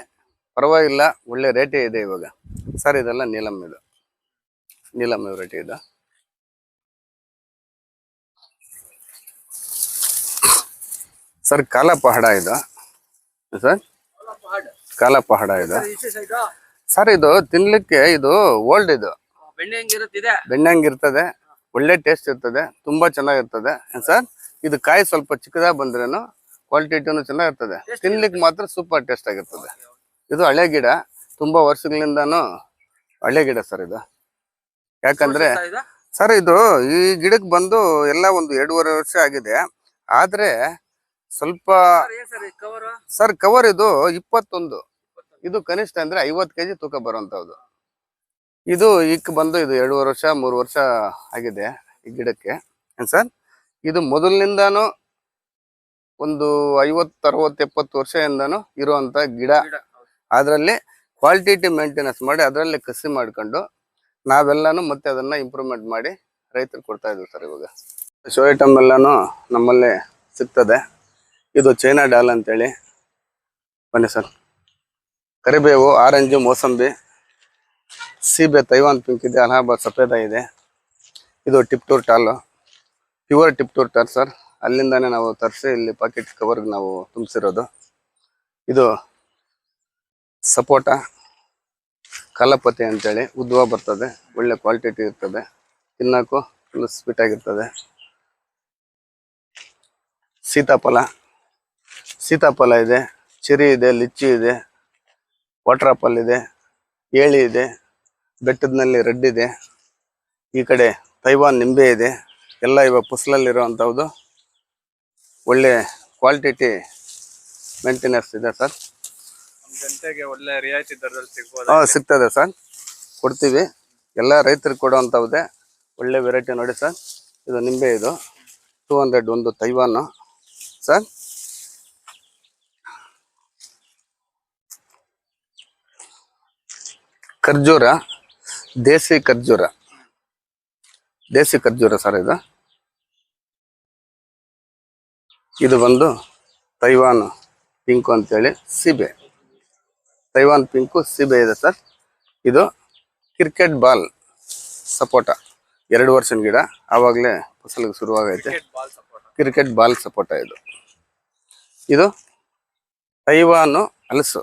ಪರವಾಗಿಲ್ಲ, ಒಳ್ಳೆ ರೇಟೇ ಇದೆ ಇವಾಗ ಸರ್. ಇದೆಲ್ಲ ನೀಲಮ್ ವೆರೈಟಿ. ಇದು ಸರ್ ಕಾಲ ಪಹಾಡ. ಇದು ಸರ್ ಕಾಲ ಪಹಾಡ. ಇದು ಸರ್ ಇದು ತಿನ್ಲಿಕ್ಕೆ ಇದು ಓಲ್ಡ್. ಇದು ಬೆಣ್ಣೆಂಗಿರ್ತದೆ, ಒಳ್ಳೆ ಟೇಸ್ಟ್ ಇರ್ತದೆ, ತುಂಬಾ ಚೆನ್ನಾಗಿರ್ತದೆ ಸರ್. ಇದು ಕಾಯಿ ಸ್ವಲ್ಪ ಚಿಕ್ಕದಾಗಿ ಬಂದ್ರೇನು ಕ್ವಾಲಿಟಿನೂ ಚೆನ್ನಾಗಿರ್ತದೆ, ತಿನ್ಲಿಕ್ಕೆ ಮಾತ್ರ ಸೂಪರ್ ಟೇಸ್ಟ್ ಆಗಿರ್ತದೆ. ಇದು ಹಳೆ ಗಿಡ, ತುಂಬಾ ವರ್ಷಗಳಿಂದಾನು ಹಳೆ ಗಿಡ ಸರ್. ಇದು ಯಾಕಂದ್ರೆ ಸರ್ ಇದು ಈ ಗಿಡಕ್ಕೆ ಬಂದು ಎಲ್ಲ ಒಂದು 2.5 ವರ್ಷ ಆಗಿದೆ. ಆದ್ರೆ ಸ್ವಲ್ಪ ಸರ್ ಕವರ್ ಇದು 21. ಇದು ಕನಿಷ್ಠ ಅಂದ್ರೆ 50 kg ತೂಕ ಬರುವಂತದ್ದು. ಇದು ಬಂದು ಇದು 2.5 ವರ್ಷ 3 ವರ್ಷ ಆಗಿದೆ ಈ ಗಿಡಕ್ಕೆ ಸರ್. ಇದು ಮೊದಲಿನಿಂದಾನು ಒಂದು 50, 60, 70 ವರ್ಷದಿಂದಾನು ಇರುವಂತ ಗಿಡ. ಅದರಲ್ಲಿ ಕ್ವಾಲಿಟಿ ಮೇಂಟೆನೆನ್ಸ್ ಮಾಡಿ ಅದರಲ್ಲಿ ಕಸಿ ಮಾಡ್ಕೊಂಡು ನಾವೆಲ್ಲಾನು ಮತ್ತೆ ಅದನ್ನ ಇಂಪ್ರೂವ್ಮೆಂಟ್ ಮಾಡಿ ರೈತರಿಗೆ ಕೊಡ್ತಾ ಇದ್ದೀವಿ ಸರ್. ಇವಾಗ ಶೋ ಐಟಮ್ ಎಲ್ಲಾನು ನಮ್ಮಲ್ಲೇ ಸಿಗ್ತದೆ. ಇದು ಚೈನಾ ಡಾಲ್ ಅಂತೇಳಿ ಬನ್ನಿ ಸರ್. ಕರಿಬೇವು, ಆರೆಂಜು, ಮೋಸಂಬಿ, ಸೀಬೆ, ತೈವಾನ್ ಪಿಂಕ್ ಇದೆ, ಅಲಹಾಬಾದ್ ಸಫೇದ ಇದೆ. ಇದು Tiptur tall, pure Tiptur tall sir. ಅಲ್ಲಿಂದಾನೇ ನಾವು ತರಿಸಿ ಇಲ್ಲಿ ಪಾಕೆಟ್ ಕವರ್ಗೆ ನಾವು ತುಂಬಿಸಿರೋದು. ಇದು ಸಪೋಟ ಕಲಪತಿ ಅಂತೇಳಿ ಉದ್ವ ಬರ್ತದೆ, ಒಳ್ಳೆ ಕ್ವಾಲಿಟಿ ಇರ್ತದೆ, ತಿನ್ನಕ್ಕೂ ಫುಲ್ ಸ್ವೀಟ್ ಆಗಿರ್ತದೆ. ಸೀತಾಫಲ ಇದೆ, ಚೆರಿ ಇದೆ, ಲಿಚ್ಚಿ ಇದೆ, ವಾಟರ್ ಆಪಲ್ ಇದೆ, ಏಳಿ ಇದೆ, ಬೆಟ್ಟದಲ್ಲಿ ರೆಡ್ ಇದೆ, ಈ ಕಡೆ ತೈವಾನ್ ನಿಂಬೆ ಇದೆ. ಎಲ್ಲ ಇವಾಗ ಫಸಲಲ್ಲಿರುವಂಥದ್ದು ಒಳ್ಳೆ ಕ್ವಾಲಿಟಿ ಮೇಂಟೆನೆನ್ಸ್ ಇದೆ ಸರ್. ಜನತೆಗೆ ಒಳ್ಳೆ ರಿಯಾಯಿತಿ ದರದಲ್ಲಿ ಸಿಗ್ಬೋದು. ಸಿಗ್ತದೆ ಸರ್, ಕೊಡ್ತೀವಿ. ಎಲ್ಲ ರೈತರಿಗೆ ಕೊಡುವಂಥದ್ದೇ ಒಳ್ಳೆ ವೆರೈಟಿ ನೋಡಿ ಸರ್. ಇದು ನಿಂಬೆ, ಇದು 200 ಒಂದು ತೈವಾನು ಸರ್. ಖರ್ಜೂರ, ದೇಸಿ ಖರ್ಜೂರ ಸರ್. ಇದು ಬಂದು ತೈವಾನ್ ಪಿಂಕು ಅಂತೇಳಿ ಸೀಬೆ, ತೈವಾನ್ ಪಿಂಕು ಸೀಬೆ ಇದೆ ಸರ್. ಇದು ಕ್ರಿಕೆಟ್ ಬಾಲ್ ಸಪೋಟ, 2 ವರ್ಷದ ಗಿಡ, ಆವಾಗಲೇ ಫಸಲಿಗೆ ಶುರುವಾಗೈತೆ. ಕ್ರಿಕೆಟ್ ಬಾಲ್ ಸಪೋಟ ಇದು ಇದು ತೈವಾನು ಹಲಸು,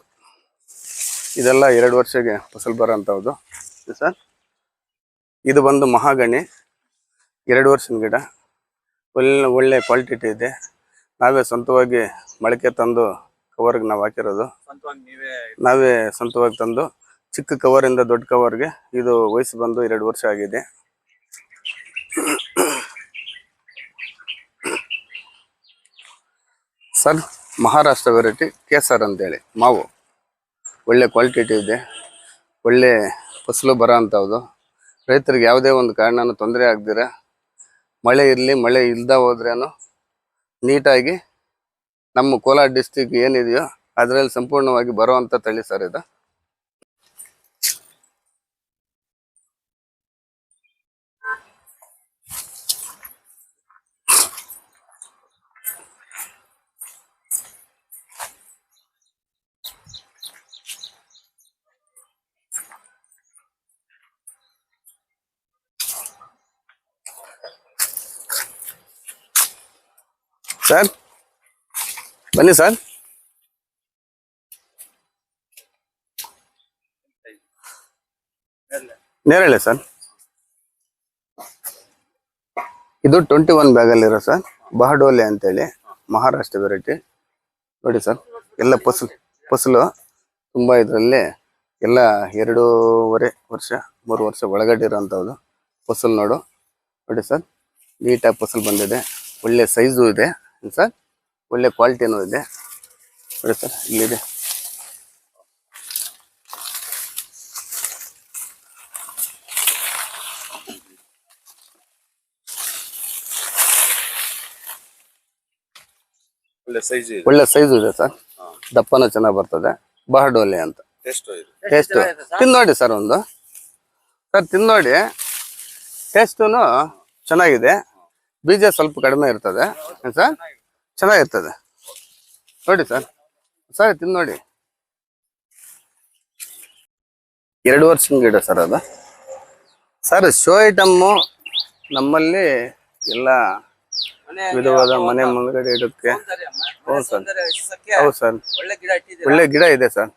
ಇದೆಲ್ಲ 2 ವರ್ಷಕ್ಕೆ ಫಸಲು ಬರೋಂಥದ್ದು ಸರ್. ಇದು ಬಂದು ಮಹಾಗಣಿ, 2 ವರ್ಷದ ಗಿಡ, ಒಳ್ಳೆ ಕ್ವಾಲಿಟಿ ಇದೆ. ನಾವೇ ಸ್ವಂತವಾಗಿ ಮೊಳಕೆ ತಂದು ಕವರ್ಗೆ ನಾವು ಹಾಕಿರೋದು. ನಾವೇ ಸ್ವಂತವಾಗಿ ತಂದು ಚಿಕ್ಕ ಕವರಿಂದ ದೊಡ್ಡ ಕವರ್ಗೆ. ಇದು ವಯಸ್ಸು ಬಂದು 2 ವರ್ಷ ಆಗಿದೆ. ಸರ್ ಮಹಾರಾಷ್ಟ್ರ ವೆರೈಟಿ ಕೇಸರ್ ಅಂತೇಳಿ ಮಾವು, ಒಳ್ಳೆ ಕ್ವಾಲಿಟಿ ಇದೆ, ಒಳ್ಳೆ ಫಸಲು ಬರೋ ಅಂಥದ್ದು. ರೈತರಿಗೆ ಯಾವುದೇ ಒಂದು ಕಾರಣನೂ ತೊಂದರೆ ಆಗದಿರ, ಮಳೆ ಇರಲಿ ಮಳೆ ಇಲ್ದ ಹೋದ್ರೇನು ನೀಟಾಗಿ ನಮ್ಮ ಕೋಲಾರ ಡಿಸ್ಟಿಕ್ ಏನಿದೆಯೋ ಅದರಲ್ಲಿ ಸಂಪೂರ್ಣವಾಗಿ ಬರುವಂಥ ತಳಿ ಸರ್ ಇದು. ಸರ್ ಬನ್ನಿ ಸರ್. ನೇರಳೆ ಸರ್, ಇದು 21 ಬ್ಯಾಗಲ್ಲಿರೋ ಸರ್, ಬಹಡೋಲೆ ಅಂತೇಳಿ ಮಹಾರಾಷ್ಟ್ರ ವೆರೈಟಿ. ನೋಡಿ ಸರ್, ಎಲ್ಲ ಫಸಲು ತುಂಬ ಇದರಲ್ಲಿ ಎಲ್ಲ 2.5 ವರ್ಷ 3 ವರ್ಷ ಒಳಗಡೆ ಇರೋಂಥದ್ದು ಫಸಲು. ನೋಡಿ ಸರ್, ನೀಟಾಗಿ ಫಸಲು ಬಂದಿದೆ, ಒಳ್ಳೆ ಸೈಜು ಇದೆ ಸರ್, ಒಳ್ಳೆ ಕ್ವಾಲಿಟಿನೂ ಇದೆ. ನೋಡಿ ಸರ್, ಇಲ್ಲಿದೆ. ಒಳ್ಳೆ ಸೈಜು ಇದೆ ಸರ್, ದಪ್ಪನ ಚೆನ್ನಾಗಿ ಬರ್ತದೆ. ಬಹಡೋಲೆ ಅಂತ ಟೇಸ್ಟ್ ತಿನ್ನೋಡಿ ಸರ್, ಒಂದು ಸರ್ ತಿನ್ನೋಡಿ. ಟೇಸ್ಟೂ ಚೆನ್ನಾಗಿದೆ, ಬೀಜ ಸ್ವಲ್ಪ ಕಡಿಮೆ ಇರ್ತದೆ ಸರ್, ಚೆನ್ನಾಗಿರ್ತದೆ. ನೋಡಿ ಸರ್, ಸರ್ ತಿನ್ನೋಡಿ. 2 ವರ್ಷದ ಗಿಡ ಸರ್ ಅದು. ಸರ್ ಶೋ ಐಟಮ್ಮು ನಮ್ಮಲ್ಲಿ ಎಲ್ಲ ವಿಧವಾದ ಮನೆ ಮುಂದ್ಗಡೆ ಇಡಕ್ಕೆ. ಹೌದು ಸರ್, ಹೌದು ಸರ್, ಒಳ್ಳೆ ಗಿಡ ಇದೆ ಸರ್,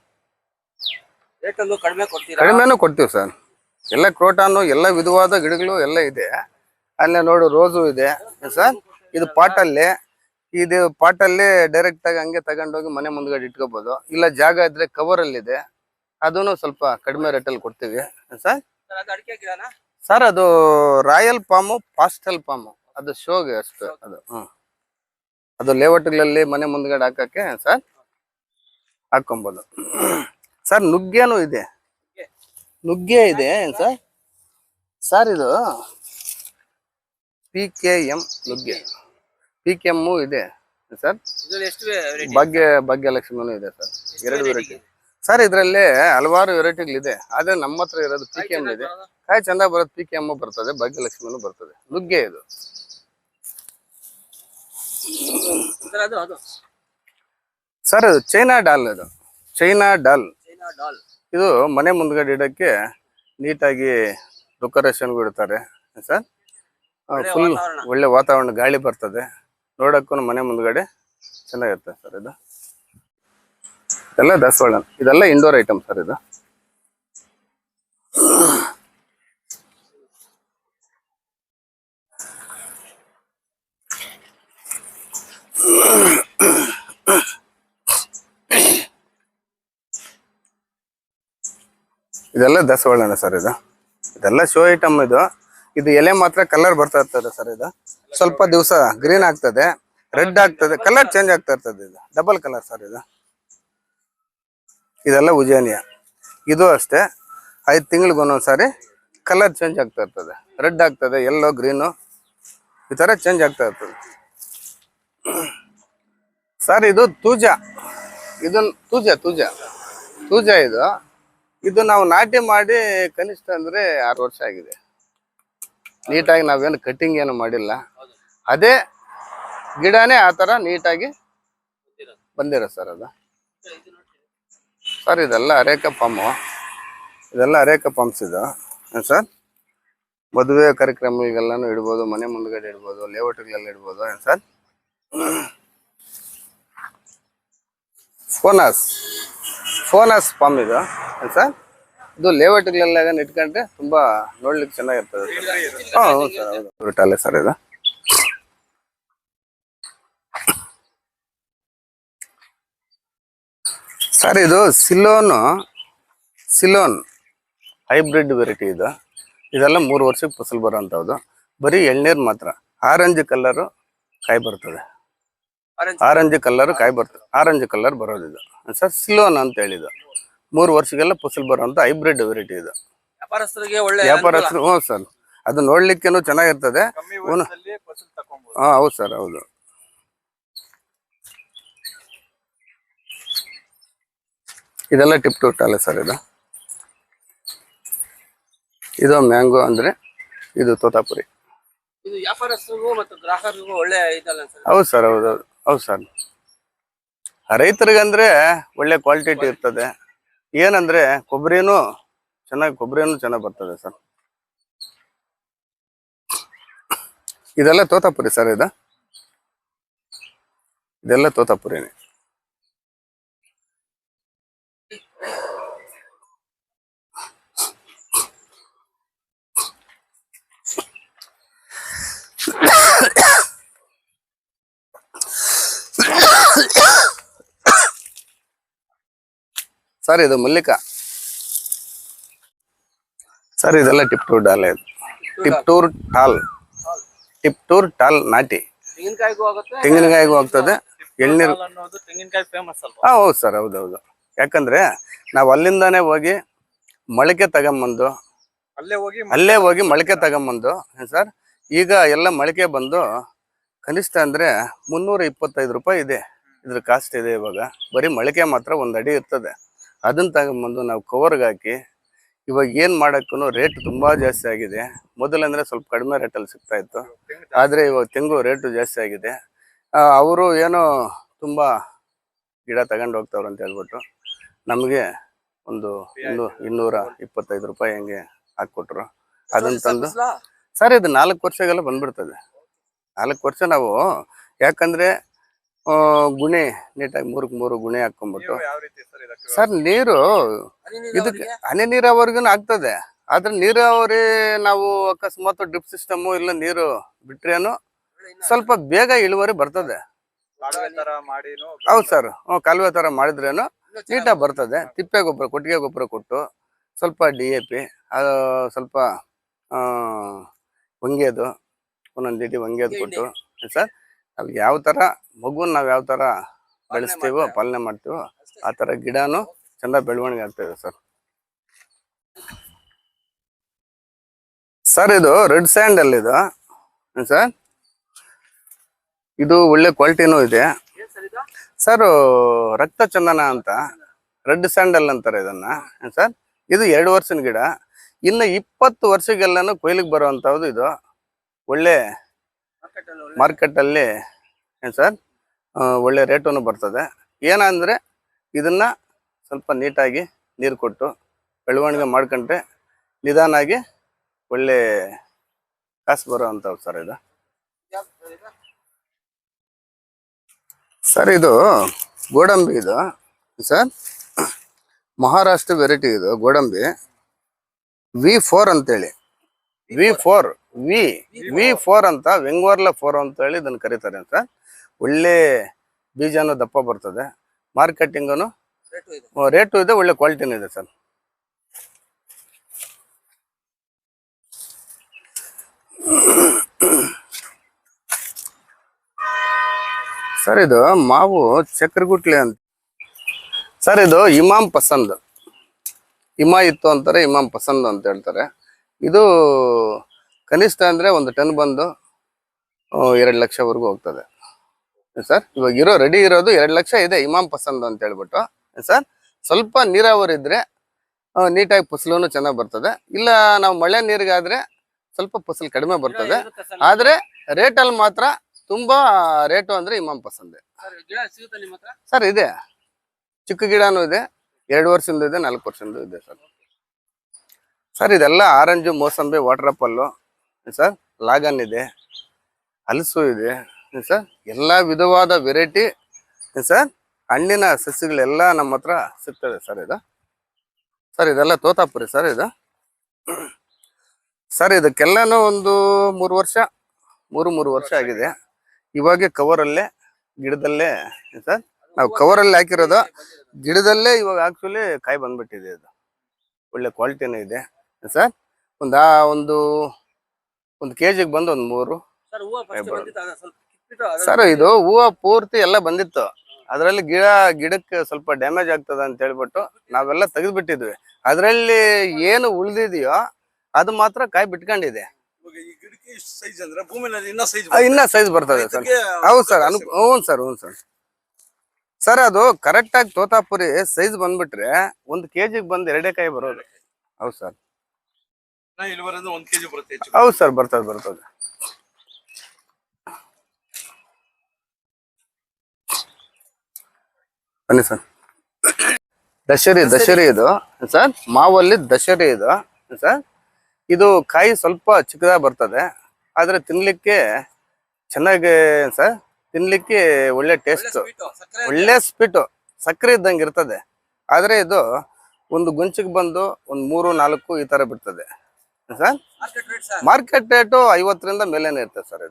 ಕಡಿಮೆನೂ ಕೊಡ್ತೀವಿ ಸರ್. ಎಲ್ಲ ಕ್ರೋಟಾನು ಎಲ್ಲ ವಿಧವಾದ ಗಿಡಗಳು ಎಲ್ಲ ಇದೆ. ಅಲ್ಲೇ ನೋಡು ರೋಸು ಇದೆ ಸರ್. ಇದು ಪಾಟಲ್ಲಿ ಡೈರೆಕ್ಟ್ ಆಗಿ ಹಂಗೆ ತಗೊಂಡೋಗಿ ಮನೆ ಮುಂದ್ಗಡೆ ಇಟ್ಕೋಬಹುದು. ಇಲ್ಲ ಜಾಗ ಇದ್ರೆ ಕವರ್ ಅಲ್ಲಿ ಇದೆ, ಅದನ್ನು ಸ್ವಲ್ಪ ಕಡಿಮೆ ರೇಟಲ್ಲಿ ಕೊಡ್ತೀವಿ ಸರ್. ಸರ್ ಅದು ರಾಯಲ್ ಪಾಮು, ಪಾಸ್ಟಲ್ ಪಾಮು, ಅದು ಶೋಗೆ ಅಷ್ಟು. ಅದು ಅದು ಲೇಔಟ್ಗಳಲ್ಲಿ ಮನೆ ಮುಂದ್ಗಡೆ ಹಾಕಕ್ಕೆ ಸರ್ ಹಾಕೊಬೋದು ಸರ್. ನುಗ್ಗೇನು ಇದೆ, ನುಗ್ಗೆ ಇದೆ ಸರ್. ಸರ್ ಇದು PKM ನುಗ್ಗೆ, PKM ಇದೆ ಸರ್. ಭಾಗ್ಯಲಕ್ಷ್ಮಿನೂ ಇದೆ ಸರ್. 2 variety sir. ಇದರಲ್ಲಿ ಹಲವಾರು ವೆರೈಟಿಗಳಿದೆ, ಆದ್ರೆ ನಮ್ಮ ಹತ್ರ ಇರೋದು PKM ಇದೆ. ಕಾಯಿ ಚಂದ ಬರೋದು PKM ಬರ್ತದೆ, ಭಾಗ್ಯಲಕ್ಷ್ಮಿನೂ ಬರ್ತದೆ. ನುಗ್ಗೆ ಇದು ಸರ್. ಚೈನಾ ಡಾಲ್, ಇದು ಚೈನಾ ಡಾಲ್. ಇದು ಮನೆ ಮುಂದ್ಗಡೆ ಇಡಕ್ಕೆ ನೀಟಾಗಿ ಡೆಕೋರೇಷನ್ಗೂ ಇಡ್ತಾರೆ ಸರ್. ಫುಲ್ ಒಳ್ಳೆ ವಾತಾವರಣ, ಗಾಳಿ ಬರ್ತದೆ, ನೋಡಕ್ಕೂ ಮನೆ ಮುಂದ್ಗಡೆ ಚೆನ್ನಾಗಿರುತ್ತೆ ಸರ್. ಇದು ಇದೆಲ್ಲ ದಾಸವಾಳ, ಇದೆಲ್ಲ ಇಂಡೋರ್ ಐಟಮ್ ಸರ್. ಇದು ಇದೆಲ್ಲ ದಾಸವಾಳನ ಸರ್. ಇದೆಲ್ಲ ಶೋ ಐಟಮ್. ಇದು ಎಲೆ ಮಾತ್ರ ಕಲರ್ ಬರ್ತಾ ಇರ್ತದೆ ಸರ್. ಇದು ಸ್ವಲ್ಪ ದಿವಸ ಗ್ರೀನ್ ಆಗ್ತದೆ, ರೆಡ್ ಆಗ್ತದೆ, ಕಲರ್ ಚೇಂಜ್ ಆಗ್ತಾ ಇರ್ತದೆ. ಇದು ಡಬಲ್ ಕಲರ್ ಸರ್. ಇದೆಲ್ಲ ಉಜಾನಿಯಾ. ಇದು ಅಷ್ಟೇ, 5 ತಿಂಗಳಿಗೊಂದೊಂದ್ಸಾರಿ ಕಲರ್ ಚೇಂಜ್ ಆಗ್ತಾ ಇರ್ತದೆ. ರೆಡ್ ಆಗ್ತದೆ, ಯೆಲ್ಲೋ, ಗ್ರೀನು, ಈ ಥರ ಚೇಂಜ್ ಆಗ್ತಾ ಇರ್ತದೆ ಸರ್. ಇದು ತೂಜ, ಇದನ್ನು ತೂಜ ಇದು ನಾವು ನಾಟಿ ಮಾಡಿ ಕನಿಷ್ಠ ಅಂದ್ರೆ 6 ವರ್ಷ ಆಗಿದೆ. ನೀಟಾಗಿ ನಾವೇನು ಕಟ್ಟಿಂಗ್ ಏನು ಮಾಡಿಲ್ಲ, ಅದೇ ಗಿಡನೇ ಆ ಥರ ನೀಟಾಗಿ ಬಂದಿರೋ ಸರ್. ಅದು ಸರ್ ಇದೆಲ್ಲ ಅರೇಕ ಪಾಮು, ಇದೆಲ್ಲ ಅರೇಕ ಪಾಮ್ಸ್. ಇದು ಸರ್ ಮದುವೆ ಕಾರ್ಯಕ್ರಮಗಳಿಗೆಲ್ಲಾನು ಇಡ್ಬೋದು, ಮನೆ ಮುಂದ್ಗಡೆ ಇಡ್ಬೋದು, ಲೇಔಟ್ಗಳೆಲ್ಲ ಇಡ್ಬೋದು ಸರ್. ಫೋನಸ್ ಫೋನಸ್ ಪಾಮ್ ಇದು ಸರ್. ಇದು ಲೇಔಟ್ಗಳೆಲ್ಲ ಇಟ್ಕೊಂಡ್ರೆ ತುಂಬಾ ನೋಡ್ಲಿಕ್ಕೆ ಚೆನ್ನಾಗಿರ್ತದೆ. ಹೌದು ಸರ್, ಹೌದು ಬಿಟ್ಟಾಲೆ ಸರ್ ಇದು. ಸರ್ ಇದು ಸಿಲೋನ್ ಹೈಬ್ರಿಡ್ ವೆರೈಟಿ ಇದು. ಇದೆಲ್ಲ 3 ವರ್ಷಕ್ಕೆ ಫಸಲು ಬರೋಂಥದ್ದು. ಬರೀ ಎಳ್ನೀರು ಮಾತ್ರ. ಆರೆಂಜ್ ಕಲರು ಕಾಯಿ ಬರ್ತದೆ. ಆರೆಂಜ್ ಕಲರ್ ಬರೋದು ಇದು ಸರ್. ಸಿಲೋನ್ ಅಂತ ಹೇಳಿದ್ದು 3 ವರ್ಷಕ್ಕೆಲ್ಲ ಫಸಲು ಬರುವಂತ ಹೈಬ್ರಿಡ್ ವೆರೈಟಿ ಇದು. ವ್ಯಾಪಾರಸ್ಥರು ಹ್ಞೂ ಸರ್, ಅದು ನೋಡ್ಲಿಕ್ಕೇನು ಚೆನ್ನಾಗಿರ್ತದೆ. ಹೌದು ಸರ್, ಹೌದು. ಇದೆಲ್ಲ ಟಿಪ್ ಟು ಟಾಲೆ ಸರ್ ಇದು. ಇದು ಮ್ಯಾಂಗೋ ಅಂದ್ರೆ ಇದು ತೋತಾಪುರಿ. ಇದು ವ್ಯಾಪಾರಸ್ಥರಿಗೂ ಮತ್ತು ಗ್ರಾಹಕರಿಗೂ ಒಳ್ಳೆ ಇದಲ್ಲ ಸರ್? ಹೌದು ಸರ್, ಹೌದು ಸರ್. ರೈತರಿಗಂದ್ರೆ ಒಳ್ಳೆ ಕ್ವಾಲಿಟಿ ಇರ್ತದೆ. ಏನಂದ್ರೆ ಕೊಬ್ಬರಿನೂ ಚೆನ್ನಾಗಿ ಬರ್ತದೆ ಸರ್. ಇದೆಲ್ಲ ತೋತಾಪುರಿ ಸರ್ ಇದು. ಇದೆಲ್ಲ ತೋತಾಪುರಿನೇ. ಸರ್ ಇದು ಮಲ್ಲಿಕಾ ಸರ್. ಇದೆಲ್ಲ ಟಿಪ್ಟೂರ್ ಟಾಲ್ ನಾಟಿ. ತೆಂಗಿನಕಾಯಿಗೂ ಆಗ್ತದೆ, ಎಳ್ನೀರು. ತೆಂಗಿನಕಾಯಿ ಫೇಮಸ್ ಅಲ್ವಾ? ಹೌದು ಸರ್, ಹೌದೌದು. ಯಾಕಂದ್ರೆ ನಾವು ಅಲ್ಲಿಂದಾನೇ ಹೋಗಿ ಮೊಳಕೆ ತಗೊಂಬಂದು ಅಲ್ಲೇ ಹೋಗಿ ಮೊಳಕೆ ತಗೊಂಬಂದು ಸರ್. ಈಗ ಎಲ್ಲ ಮೊಳಕೆ ಬಂದು ಕನಿಷ್ಠ ಅಂದ್ರೆ 325 ರೂಪಾಯಿ ಇದೆ ಇದ್ರ ಕಾಸ್ಟ್ ಇದೆ ಇವಾಗ. ಬರೀ ಮೊಳಕೆ ಮಾತ್ರ 1 ಅಡಿ ಇರ್ತದೆ. ಅದನ್ನ ತಗೊಂಬಂದು ನಾವು ಕವರ್ಗೆ ಹಾಕಿ ಇವಾಗ ಏನ್ ಮಾಡಕ್ಕೂ ರೇಟ್ ತುಂಬಾ ಜಾಸ್ತಿ ಆಗಿದೆ. ಮೊದಲಂದ್ರೆ ಸ್ವಲ್ಪ ಕಡಿಮೆ ರೇಟಲ್ಲಿ ಸಿಗ್ತಾ ಇತ್ತು, ಆದ್ರೆ ಇವಾಗ ತೆಂಗು ರೇಟು ಜಾಸ್ತಿ ಆಗಿದೆ. ಅವರು ಏನೋ ತುಂಬಾ ಗಿಡ ತಗೊಂಡು ಹೋಗ್ತಾವ್ರು ಅಂತ ಹೇಳ್ಬಿಟ್ಟು ನಮಗೆ ಒಂದು 225 ರೂಪಾಯಿ ಹಂಗೆ ಹಾಕ್ಕೊಟ್ರು. ಅದನ್ನ ತಂದು ಸರ್ ಇದು 4 ವರ್ಷಗೆಲ್ಲ ಬಂದ್ಬಿಡ್ತದೆ. 4 ವರ್ಷ ನಾವು ಯಾಕಂದ್ರೆ ಗುಣಿ ನೀಟಾಗಿ 3 ಗುಣಿ ಹಾಕೊಂಡ್ಬಿಟ್ಟು ಸರ್. ನೀರು ಇದಕ್ಕೆ ಹನಿ ನೀರಾವರಿಗೂ ಆಗ್ತದೆ. ಆದ್ರೆ ನೀರಾವರಿ ನಾವು ಅಕಸ್ಮಾತ್ ಡ್ರಿಪ್ ಸಿಸ್ಟಮು ಇಲ್ಲ ನೀರು ಬಿಟ್ರೇನು ಸ್ವಲ್ಪ ಬೇಗ ಇಳುವರಿ ಬರ್ತದೆ. ಹೌದು ಸರ್, ಕಾಲುವೆ ತರ ಮಾಡಿದ್ರೇನು ನೀಟಾಗಿ ಬರ್ತದೆ. ತಿಪ್ಪೆ ಗೊಬ್ಬರ, ಕೊಟ್ಟಿಗೆ ಗೊಬ್ಬರ ಕೊಟ್ಟು ಸ್ವಲ್ಪ DAP, ಸ್ವಲ್ಪ ಒಂಗೆದು ಒಂದೊಂದು DT ಒಂಗೆದು ಕೊಟ್ಟು ಸರ್ ನಾವು ಯಾವ ತರ ಮಗುನ ನಾವು ಯಾವ ತರ ಬೆಳೆಸ್ತೀವೋ ಪಾಲನೆ ಮಾಡ್ತೀವೋ ಆ ತರ ಗಿಡನು ಚೆನ್ನಾಗಿ ಬೆಳವಣಿಗೆ ಆಗ್ತದೆ ಸರ್. ಸರ್ ಇದು ರೆಡ್ ಸ್ಯಾಂಡಲ್ ಇದು ಸರ್. ಇದು ಒಳ್ಳೆ ಕ್ವಾಲಿಟಿನೂ ಇದೆ ಸರ್. ರಕ್ತ ಚಂದನ ಅಂತ ರೆಡ್ ಸ್ಯಾಂಡಲ್ ಅಂತಾರೆ ಇದನ್ನ ಸರ್. ಇದು 2 ವರ್ಷದ ಗಿಡ. ಇನ್ನು 20 ವರ್ಷಕ್ಕೆಲ್ಲಾನು ಕೊಯ್ಲಿಗೆ ಬರುವಂತದ್ದು. ಇದು ಒಳ್ಳೆ ಮಾರ್ಕೆಟ್ ಅಲ್ಲಿ ಸರ್ ಒಳ್ಳೆ ರೇಟನ್ನು ಬರ್ತದೆ. ಏನಂದ್ರೆ ಇದನ್ನ ಸ್ವಲ್ಪ ನೀಟಾಗಿ ನೀರು ಕೊಟ್ಟು ಬೆಳವಣಿಗೆ ಮಾಡ್ಕೊಂಡ್ರೆ ನಿಧಾನಾಗಿ ಒಳ್ಳೆ ಕಾಸು ಬರುವಂಥವು ಸರ್ ಇದು. ಸರ್ ಇದು ಗೋಡಂಬಿ ಇದು ಸರ್. ಮಹಾರಾಷ್ಟ್ರ ವೆರೈಟಿ ಇದು ಗೋಡಂಬಿ. V4 ಅಂತೇಳಿ, V4 ಅಂತ ವೆಂಗ್ವರ್ಲ 4 ಅಂತ ಹೇಳಿ ಇದನ್ನು ಕರೀತಾರೆ ಸರ್. ಒಳ್ಳೆ ಬೀಜನೂ ದಪ್ಪ ಬರ್ತದೆ. ಮಾರ್ಕೆಟಿಂಗನು ರೇಟು ಇದೆ, ಒಳ್ಳೆ ಕ್ವಾಲಿಟಿನೂ ಇದೆ ಸರ್. ಸರ್ ಇದು ಮಾವು ಚಕ್ರಗುಟ್ಲೆ ಅಂತ ಸರ್. ಇದು ಇಮಾಮ್ ಪಸಂದ್, ಇತ್ತು ಅಂತಾರೆ, ಇಮಾಮ್ ಪಸಂದ್ ಅಂತ ಹೇಳ್ತಾರೆ. ಇದು ಕನಿಷ್ಠ ಅಂದ್ರೆ 1 ಟನ್ ಬಂದು 2 ಲಕ್ಷವರೆಗೂ ಹೋಗ್ತದೆ ಸರ್. ಇವಾಗ ರೆಡಿ ಇರೋದು 2 ಲಕ್ಷ ಇದೆ ಇಮಾಮ್ ಪಸಂದ್ ಅಂತ ಹೇಳ್ಬಿಟ್ಟು ಸರ್. ಸ್ವಲ್ಪ ನೀರಾವರಿ ಇದ್ರೆ ನೀಟಾಗಿ ಫಸಲು ಚೆನ್ನಾಗಿ ಬರ್ತದೆ. ಇಲ್ಲ ನಾವು ಮಳೆ ನೀರಿಗಾದ್ರೆ ಸ್ವಲ್ಪ ಫಸಲು ಕಡಿಮೆ ಬರ್ತದೆ. ಆದ್ರೆ ರೇಟಲ್ಲಿ ಮಾತ್ರ ತುಂಬಾ ರೇಟು ಅಂದ್ರೆ ಇಮಾಮ್ ಪಸಂದ್ ಸರ್. ಇದೆ ಚಿಕ್ಕ ಗಿಡನೂ ಇದೆ, 2 ವರ್ಷದಿಂದ ಇದೆ, 4 ವರ್ಷದಿಂದ ಇದೆ ಸರ್. ಸರ್ ಇದೆಲ್ಲ ಆರೆಂಜು, ಮೋಸಂಬಿ, ವಾಟರ್ ಆಪಲ್ಲು ಸರ್. ಲಾಗನ್ ಇದೆ, ಹಲಸು ಇದೆ ಸರ್. ಎಲ್ಲ ವಿಧವಾದ ವೆರೈಟಿ ಸರ್ ಹಣ್ಣಿನ ಸಸಿಗಳೆಲ್ಲ ನಮ್ಮ ಹತ್ರ ಸಿಗ್ತದೆ ಸರ್ ಇದು. ಸರ್ ಇದೆಲ್ಲ ತೋತಾಪುರಿ ಸರ್ ಇದು. ಸರ್ ಇದಕ್ಕೆಲ್ಲನೂ ಒಂದು 3 ವರ್ಷ ಆಗಿದೆ. ಇವಾಗ ಕವರಲ್ಲೇ ಗಿಡದಲ್ಲೇ ಸರ್ ನಾವು ಕವರಲ್ಲಿ ಹಾಕಿರೋದು. ಗಿಡದಲ್ಲೇ ಇವಾಗ ಆಕ್ಚುಲಿ ಕಾಯಿ ಬಂದ್ಬಿಟ್ಟಿದೆ. ಇದು ಒಳ್ಳೆ ಕ್ವಾಲಿಟಿನೇ ಇದೆ ಸರ್. ಒಂದು ಕೆಜಿಗೆ ಬಂದು ಒಂದು 3. ಸರ್ ಹೂವು ಫಸ್ಟ್ ಬಂದಿತ್ತು, ಅದು ಸ್ವಲ್ಪ ಕಿತ್ಬಿಟ್ಟು ಅದನ್ನ ಸರ್ ಇದು ಹೂವು ಪೂರ್ತಿ ಎಲ್ಲ ಬಂದಿತ್ತು. ಅದರಲ್ಲಿ ಗಿಡಕ್ಕೆ ಸ್ವಲ್ಪ ಡ್ಯಾಮೇಜ್ ಆಗ್ತದ ಅಂತ ಹೇಳ್ಬಿಟ್ಟು ನಾವೆಲ್ಲ ತೆಗೆದ್ಬಿಟ್ಟಿದ್ವಿ. ಅದರಲ್ಲಿ ಏನು ಉಳಿದಿದೆಯೋ ಅದು ಮಾತ್ರ ಕಾಯಿ ಬಿಟ್ಕೊಂಡಿದೆ. ಇವಾಗ ಈ ಗಿಡಕ್ಕೆ ಸೈಜ್ ಅಂದ್ರೆ ಭೂಮಿನಲ್ಲಿ ಇನ್ನ ಸೈಜ್ ಇನ್ನ ಸೈಜ್ ಬರ್ತದೆ ಸರ್. ಹೌದು ಸರ್, ಹ್ಞೂ ಸರ್. ಸರ್ ಅದು ಕರೆಕ್ಟ್ ಆಗಿ ತೋತಾಪುರಿ ಸೈಜ್ ಬಂದ್ಬಿಟ್ರೆ 1 ಕೆಜಿಗೆ ಬಂದು 2 ಕಾಯಿ ಬರೋದು. ಹೌದು ಸರ್. ಇಳುವರಿಂದ 1 ಕೆಜಿ ಬರುತ್ತೆ ಹೆಚ್ಚು. ಹೌದು ಸರ್, ಬರ್ತದೆ. ಬನ್ನಿ ಸರ್. ದಶರಿ ಇದು ಸರ್. ಮಾವಲ್ಲಿ ದಶರಿ ಇದು ಸರ್. ಇದು ಕಾಯಿ ಸ್ವಲ್ಪ ಚಿಕ್ಕದಾಗಿ ಬರ್ತದೆ, ಆದ್ರೆ ತಿನ್ಲಿಕ್ಕೆ ಚೆನ್ನಾಗಿ ಸರ್. ತಿನ್ಲಿಕ್ಕೆ ಒಳ್ಳೆ ಟೇಸ್ಟ್, ಸಕ್ಕರೆ ಒಳ್ಳೆ ಸ್ವೀಟು, ಸಕ್ಕರೆ ಇದ್ದಂಗೆ ಇರ್ತದೆ. ಆದ್ರೆ ಇದು ಒಂದು ಗುಂಚಿಗೆ ಬಂದು ಒಂದು 3-4 ಈ ತರ ಬಿಡ್ತದೆ sir. Market rate sir. Market rate 50ರಿಂದ ಮೇಲೇನೆ ಇರ್ತದೆ ಸರ್.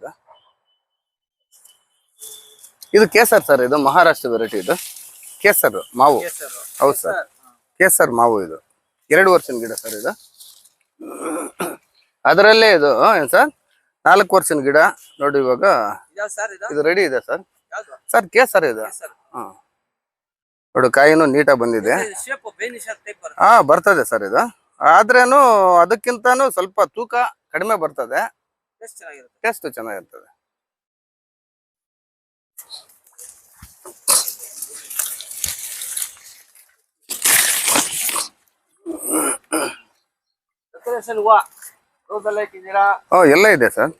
ಇದು ಕೇಸರ್ ಸರ್. ಇದು ಮಹಾರಾಷ್ಟ್ರ ವೆರೈಟಿ. ಇದು ಕೇಸರ್ ಮಾವು. ಹೌದು ಸರ್, ಕೇಸರ್ ಮಾವು. ಇದು 2 ವರ್ಷದ ಗಿಡ ಸರ್. ಇದು ಅದರಲ್ಲೇ ಇದು ಏನ್ ಸರ್ 4 ವರ್ಷದ ಗಿಡ ನೋಡಿ. ಇವಾಗ ಇದಾವ್ ಸರ್ ಇದು? ಇದು ರೆಡಿ ಇದೆ ಸರ್. ಯಾವ್ದು? ಸರ್ ಕೇಸರ್ ಇದು. ಸರ್ ನೋಡಿ ಕಾಯಿನೂ ನೀಟಾಗಿ ಬಂದಿದೆ. ಶೇಪ್ ಬೇನಿ ಶೇಪ್ ಟೈಪ್ ಬರುತ್ತೆ. ಬರ್ತದೆ ಸರ್ ಇದು. ಆದ್ರೇನು ಅದಕ್ಕಿಂತಾನು ಸ್ವಲ್ಪ ತೂಕ ಕಡಿಮೆ ಬರ್ತದೆ. ಟೇಸ್ಟ್ ಚೆನ್ನಾಗಿರುತ್ತೆ. ಟೇಸ್ಟ್ ಚೆನ್ನಾಗಿರ್ತದೆ. ಡೆಕೋರೇಷನ್ ಹೂವು ರೋಸೆಲ್ಲ ಇಟ್ಟಿದ್ದೀರಾ? ಎಲ್ಲ ಇದೆ ಸರ್.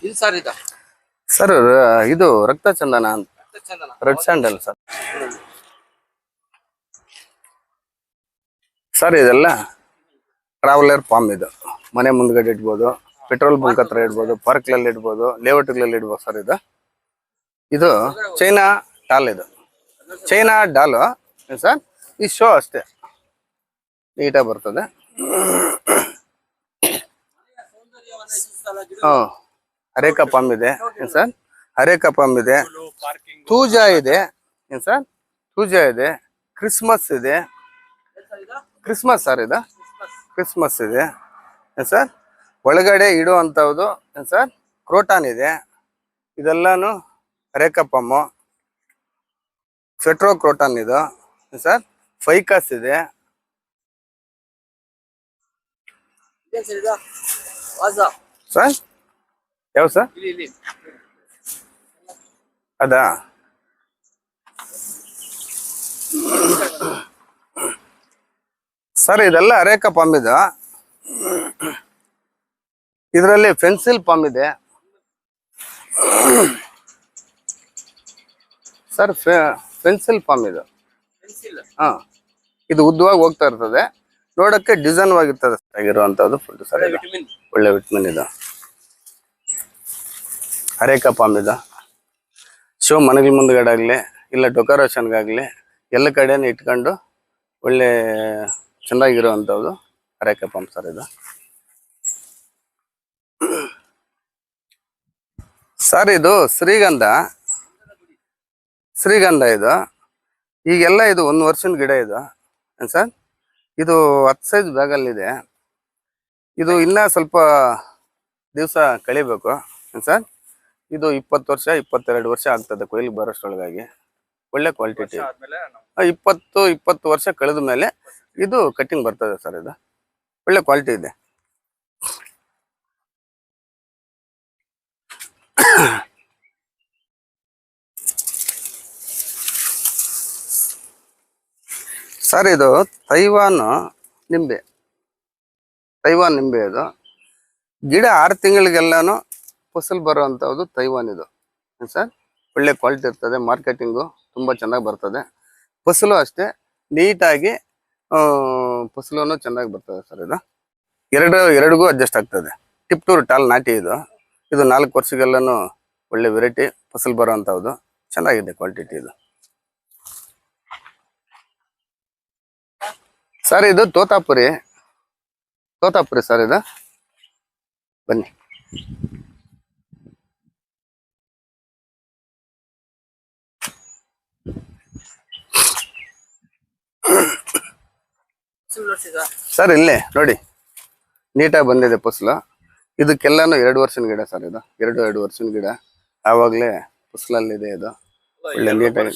ಇದು ಸರ್ ಇದು ಸರ್ ಇದು ರಕ್ತ ಚಂದನ ಅಂತ, ಚಂದನ ರೆಡ್ ಸ್ಯಾಂಡಲ್ ಸರ್. ಸರ್ ಇದೆಲ್ಲ ಟ್ರಾವೆಲರ್ ಪಾಮ್. ಇದು ಮನೆ ಮುಂದ್ಗಡೆ ಇಡ್ಬೋದು, ಪೆಟ್ರೋಲ್ ಬಂಕ್ ಹತ್ರ ಇಡ್ಬೋದು, ಪಾರ್ಕ್ಗಳಲ್ಲಿ ಇಡ್ಬೋದು, ಲೇಔಟ್ಗಳಲ್ಲಿ ಇಡ್ಬೋದು ಸರ್. ಇದು ಚೈನಾ ಟಾಲ್. ಇದು ಚೈನಾ ಡಾಲು ಸರ್. ಈ ಶೋ ಅಷ್ಟೇ ನೀಟಾಗಿ ಬರ್ತದೆ. ಅರೇಕಾ ಪಾಮ್ ಇದೆ ಸರ್. ಅರೇಕಾ ಪಾಮ್ ಇದೆ. ತೂಜಾ ಇದೆ ಸರ್. ತೂಜಾ ಇದೆ. ಕ್ರಿಸ್ಮಸ್ ಇದೆ. Christmas sir. ಇದು ಕ್ರಿಸ್ಮಸ್ ಇದೆ ಸರ್. ಒಳಗಡೆ ಇಡುವಂಥದ್ದು ಸರ್ ಕ್ರೋಟಾನ್ ಇದೆ. ಇದೆಲ್ಲಾನು ಅರೇಕಾ ಪಾಮು. ಫೆಟ್ರೋ ಕ್ರೋಟಾನ್ ಇದು ಸರ್. ಫೈಕಸ್ ಇದೆ ಸರ್. ಯಾವ ಸರ್ ಅದಾ? ಸರ್ ಇದೆಲ್ಲ ಅರೇಕಾ ಪಾಮ್ ಇದು. ಇದರಲ್ಲಿ ಫೆನ್ಸಿಲ್ ಪಾಮ್ ಇದೆ ಸರ್. ಫೆನ್ಸಿಲ್ ಪಾಮ್ ಇದು. ಇದು ಉದ್ದವಾಗಿ ಹೋಗ್ತಾ ಇರ್ತದೆ, ನೋಡಕ್ಕೆ ಡಿಸೈನ್ ಆಗಿರ್ತದೆ ಆಗಿರುವಂತದ್ದು ಫುಡ್ ಸರ್. ಒಳ್ಳೆ ವಿಟಮಿನ್ ಇದು. ಅರೇಕಾ ಪಾಮ್ ಇದು. ಶೋ ಮನೆಗಳ ಮುಂದ್ಗಡೆ ಆಗಲಿ ಇಲ್ಲ ಡೆಕೋರೇಷನ್ಗಾಗಲಿ ಎಲ್ಲ ಕಡೆನೂ ಇಟ್ಕೊಂಡು ಒಳ್ಳೆ ಚೆನ್ನಾಗಿರುವಂಥದ್ದು ಅರೇಕಾ ಪಾಮ್ ಸರ್. ಇದು ಸರ್ ಇದು ಶ್ರೀಗಂಧ. ಇದು ಈಗೆಲ್ಲ ಇದು 1 ವರ್ಷದ ಗಿಡ. ಇದು ಸರ್. ಇದು 10 ಸೈಜ್ ಬ್ಯಾಗಲ್ಲಿದೆ. ಇದು ಇನ್ನ ಸ್ವಲ್ಪ ದಿವಸ ಕಳಿಬೇಕು ಸರ್. ಇದು 20 ವರ್ಷ 22 ವರ್ಷ ಆಗ್ತದೆ ಕೊಯ್ಲಿಗೆ ಬರೋಷ್ಟೊಳಗಾಗಿ. ಒಳ್ಳೆ ಕ್ವಾಲಿಟಿ. 20 ವರ್ಷ ಕಳೆದ ಮೇಲೆ ಇದು ಕಟ್ಟಿಂಗ್ ಬರ್ತದೆ ಸರ್. ಇದು ಒಳ್ಳೆ ಕ್ವಾಲಿಟಿ ಇದೆ. ಸರ್ ಇದು ತೈವಾನ್ ನಿಂಬೆ. ಇದು ಗಿಡ 6 ತಿಂಗಳಿಗೆಲ್ಲಾನು ಫಸಲ್ ಬರುವಂಥದ್ದು ತೈವಾನ್ ಇದು ಸರ್. ಒಳ್ಳೆ ಕ್ವಾಲಿಟಿ ಇರ್ತದೆ. ಮಾರ್ಕೆಟಿಂಗು ತುಂಬ ಚೆನ್ನಾಗಿ ಬರ್ತದೆ. ಫಸಲು ಅಷ್ಟೇ ನೀಟಾಗಿ ಫಸಲು ಚೆನ್ನಾಗಿ ಬರ್ತದೆ ಸರ್. ಇದು ಎರಡಿಗೂ ಅಡ್ಜಸ್ಟ್ ಆಗ್ತದೆ. ಟಿಪ್ಟೂರ್ ಟಾಲ್ ನಾಟಿ ಇದು ಇದು 4 ವರ್ಷಗೆಲ್ಲನೂ ಒಳ್ಳೆ ವೆರೈಟಿ ಫಸಲ್ ಬರುವಂತಹದ್ದು. ಚೆನ್ನಾಗಿದೆ ಕ್ವಾಲಿಟಿ ಇದು. ಸರ್ ಇದು ತೋತಾಪುರಿ ಸರ್ ಇದು. ಬನ್ನಿ. ಸರ್ ಇಲ್ಲೇ ನೋಡಿ ನೀಟಾಗಿ ಬಂದಿದೆ ಫಸಲು. ಇದಕ್ಕೆಲ್ಲಾನು 2 ವರ್ಷದ ಗಿಡ ಸರ್ ಇದು. 2 ವರ್ಷದ ಗಿಡ. ಆವಾಗ್ಲೇ ಫಸಲಲ್ಲಿದೆ ಇದು. ಒಳ್ಳೆ ನೀಟಾಗಿ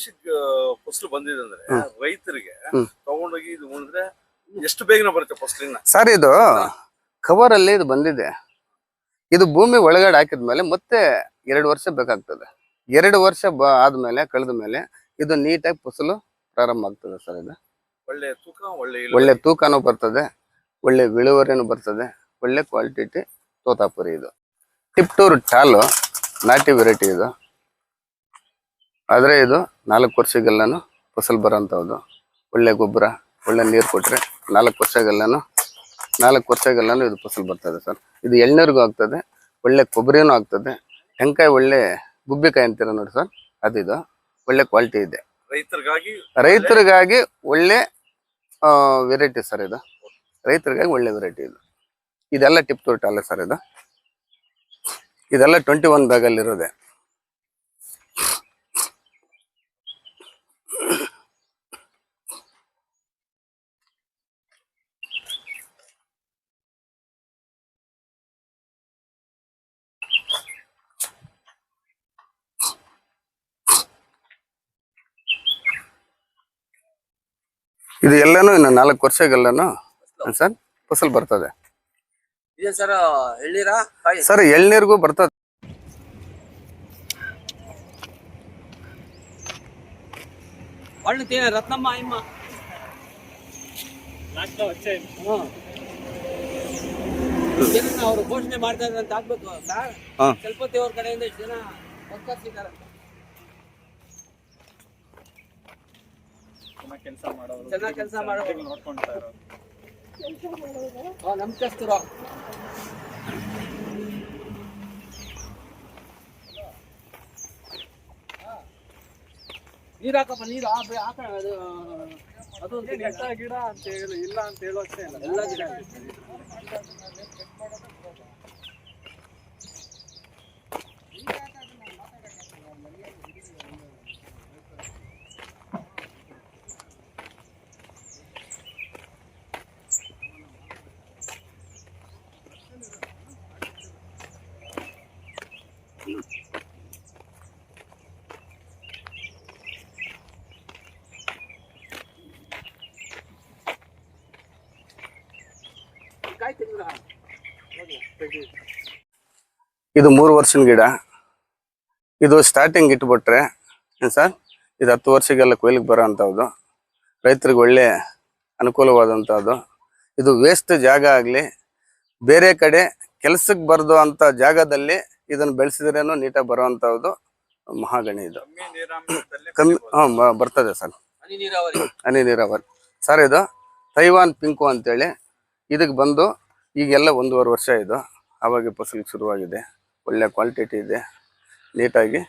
ಫಸಲು ಬಂದಿದೆ ಅಂದ್ರೆ ರೈತರಿಗೆ ತಗೊಂಡೋಗಿ ಇದು ಉಳಿದ್ರೆ ಎಷ್ಟು ಬೇಗನೆ ಬರುತ್ತೆ ಫಸಲಿನ? ಸರ್ ಇದು ಕವರ್ ಅಲ್ಲಿ ಇದು ಬಂದಿದೆ. ಇದು ಭೂಮಿ ಒಳಗಡೆ ಹಾಕಿದ್ಮೇಲೆ ಮತ್ತೆ 2 ವರ್ಷ ಬೇಕಾಗ್ತದೆ. 2 ವರ್ಷ ಆದ್ಮೇಲೆ ಕಳೆದ ಮೇಲೆ ಇದು ನೀಟಾಗಿ ಫಸಲು ಪ್ರಾರಂಭ ಆಗ್ತದೆ ಸರ್. ಇದು ಒಳ್ಳೆ ತೂಕ, ಒಳ್ಳೆ ತೂಕನೂ ಬರ್ತದೆ, ಒಳ್ಳೆ ಇಳುವರಿನೂ ಬರ್ತದೆ, ಒಳ್ಳೆ ಕ್ವಾಲಿಟಿ ತೋತಾಪುರಿ ಇದು. ಟಿಪ್ಟೂರ್ ಟಾಲು ನಾಟಿ ವೆರೈಟಿ ಇದು. ಆದ್ರೆ ಇದು 4 ವರ್ಷಗೆಲ್ಲಾನು ಫಸಲ್ ಬರೋಂಥದ್ದು. ಒಳ್ಳೆ ಗೊಬ್ಬರ, ಒಳ್ಳೆ ನೀರು ಕೊಟ್ರೆ 4 ವರ್ಷಗೆಲ್ಲಾನು ಇದು ಫಸಲ್ ಬರ್ತದೆ ಸರ್. ಇದು ಎಳ್ನೀರಿಗೂ ಆಗ್ತದೆ, ಒಳ್ಳೆ ಕೊಬ್ಬರಿನೂ ಆಗ್ತದೆ. ಟೆಂಕಾಯಿ ಒಳ್ಳೆ ಗುಬ್ಬಿಕಾಯಿ ಅಂತೀರ ನೋಡಿ ಸರ್, ಅದಿದು. ಒಳ್ಳೆ ಕ್ವಾಲಿಟಿ ಇದೆ. ರೈತರಿಗಾಗಿ ಒಳ್ಳೆ ವೆರೈಟಿ ಸರ್ ಇದು. ರೈತರಿಗಾಗಿ ಒಳ್ಳೆ ವೆರೈಟಿ ಇದು. ಇದೆಲ್ಲ ಟಿಪ್ಟೂರ್ ಟಾಲೆ ಸರ್ ಇದು. ಇದೆಲ್ಲ 21 ಬ್ಯಾಗಲ್ಲಿ ಇರೋದೆ. ಇದು ಎಲ್ಲಾನು ಇನ್ನು 4 ವರ್ಷಗೆಲ್ಲಾನು ಸರ್ ಫಸಲ್ ಬರ್ತದೆ. ಇದೆ ಸರ್ ಎಳ್ನೀರಾ ಕಾಯಿ? ಸರ್ ಎಳ್ನೀರಿಗೂ ಬರ್ತದೆ. ಒಳ್ಳೆ ರತ್ನಮ್ಮ ಅಮ್ಮ ಅವರು ಘೋಷಣೆ ಮಾಡ್ತಾ ಇದ್ರೆ ಅಂತ ಆಗ್ಬೇಕು ಸರ್. ಚಲಪತಿ ಅವ್ರ ಕಡೆಯಿಂದ ಇಷ್ಟು ಜನ ಒಪ್ಪಿದ್ದಾರೆ. ಚೆನ್ನಾಗಿ ಕೆಲಸ ಮಾಡೋದು ನೋಡ್ಕೊಂತಾರೆ ನಂಬಿಕಸ್ತರು. ನೀರು ಹಾಕಪ್ಪ, ನೀರು ಹಾಕ. ಅದು ಗಿಡ ಅಂತ ಹೇಳಿ ಇಲ್ಲ ಅಂತ ಹೇಳೋಷ್ಟೇ ಇಲ್ಲ, ಎಲ್ಲ ಗಿಡ ಇದು 3 ವರ್ಷದ ಗಿಡ. ಇದು ಸ್ಟಾರ್ಟಿಂಗ್ ಇಟ್ಬಿಟ್ರೆ ಸರ್ ಇದು 10 ವರ್ಷಗೆಲ್ಲ ಕೊಯ್ಲಿಗೆ ಬರೋ ಅಂಥದ್ದು. ರೈತರಿಗೆ ಒಳ್ಳೆ ಅನುಕೂಲವಾದಂಥದ್ದು. ಇದು ವೇಸ್ಟ್ ಜಾಗ ಆಗಲಿ, ಬೇರೆ ಕಡೆ ಕೆಲಸಕ್ಕೆ ಬರದು ಅಂತ ಜಾಗದಲ್ಲಿ ಇದನ್ನು ಬೆಳೆಸಿದ್ರೇನು ನೀಟಾಗಿ ಬರುವಂಥದ್ದು ಮಹಾಗಣಿ. ಇದು ಕಮ್ಮಿ ಬರ್ತದೆ ಸರ್. ಹನಿ ನೀರಾವರಿ ಸರ್. ಇದು ತೈವಾನ್ ಪಿಂಕು ಅಂತೇಳಿ ಇದಕ್ಕೆ ಬಂದು ಈಗೆಲ್ಲ 1.5 ವರ್ಷ ಇದು. ಆವಾಗ ಫಸಲಿಗೆ ಶುರುವಾಗಿದೆ. ಒಳ್ಳೆ ಕ್ವಾಲಿಟಿ ಇದೆ, ನೀಟಾಗಿ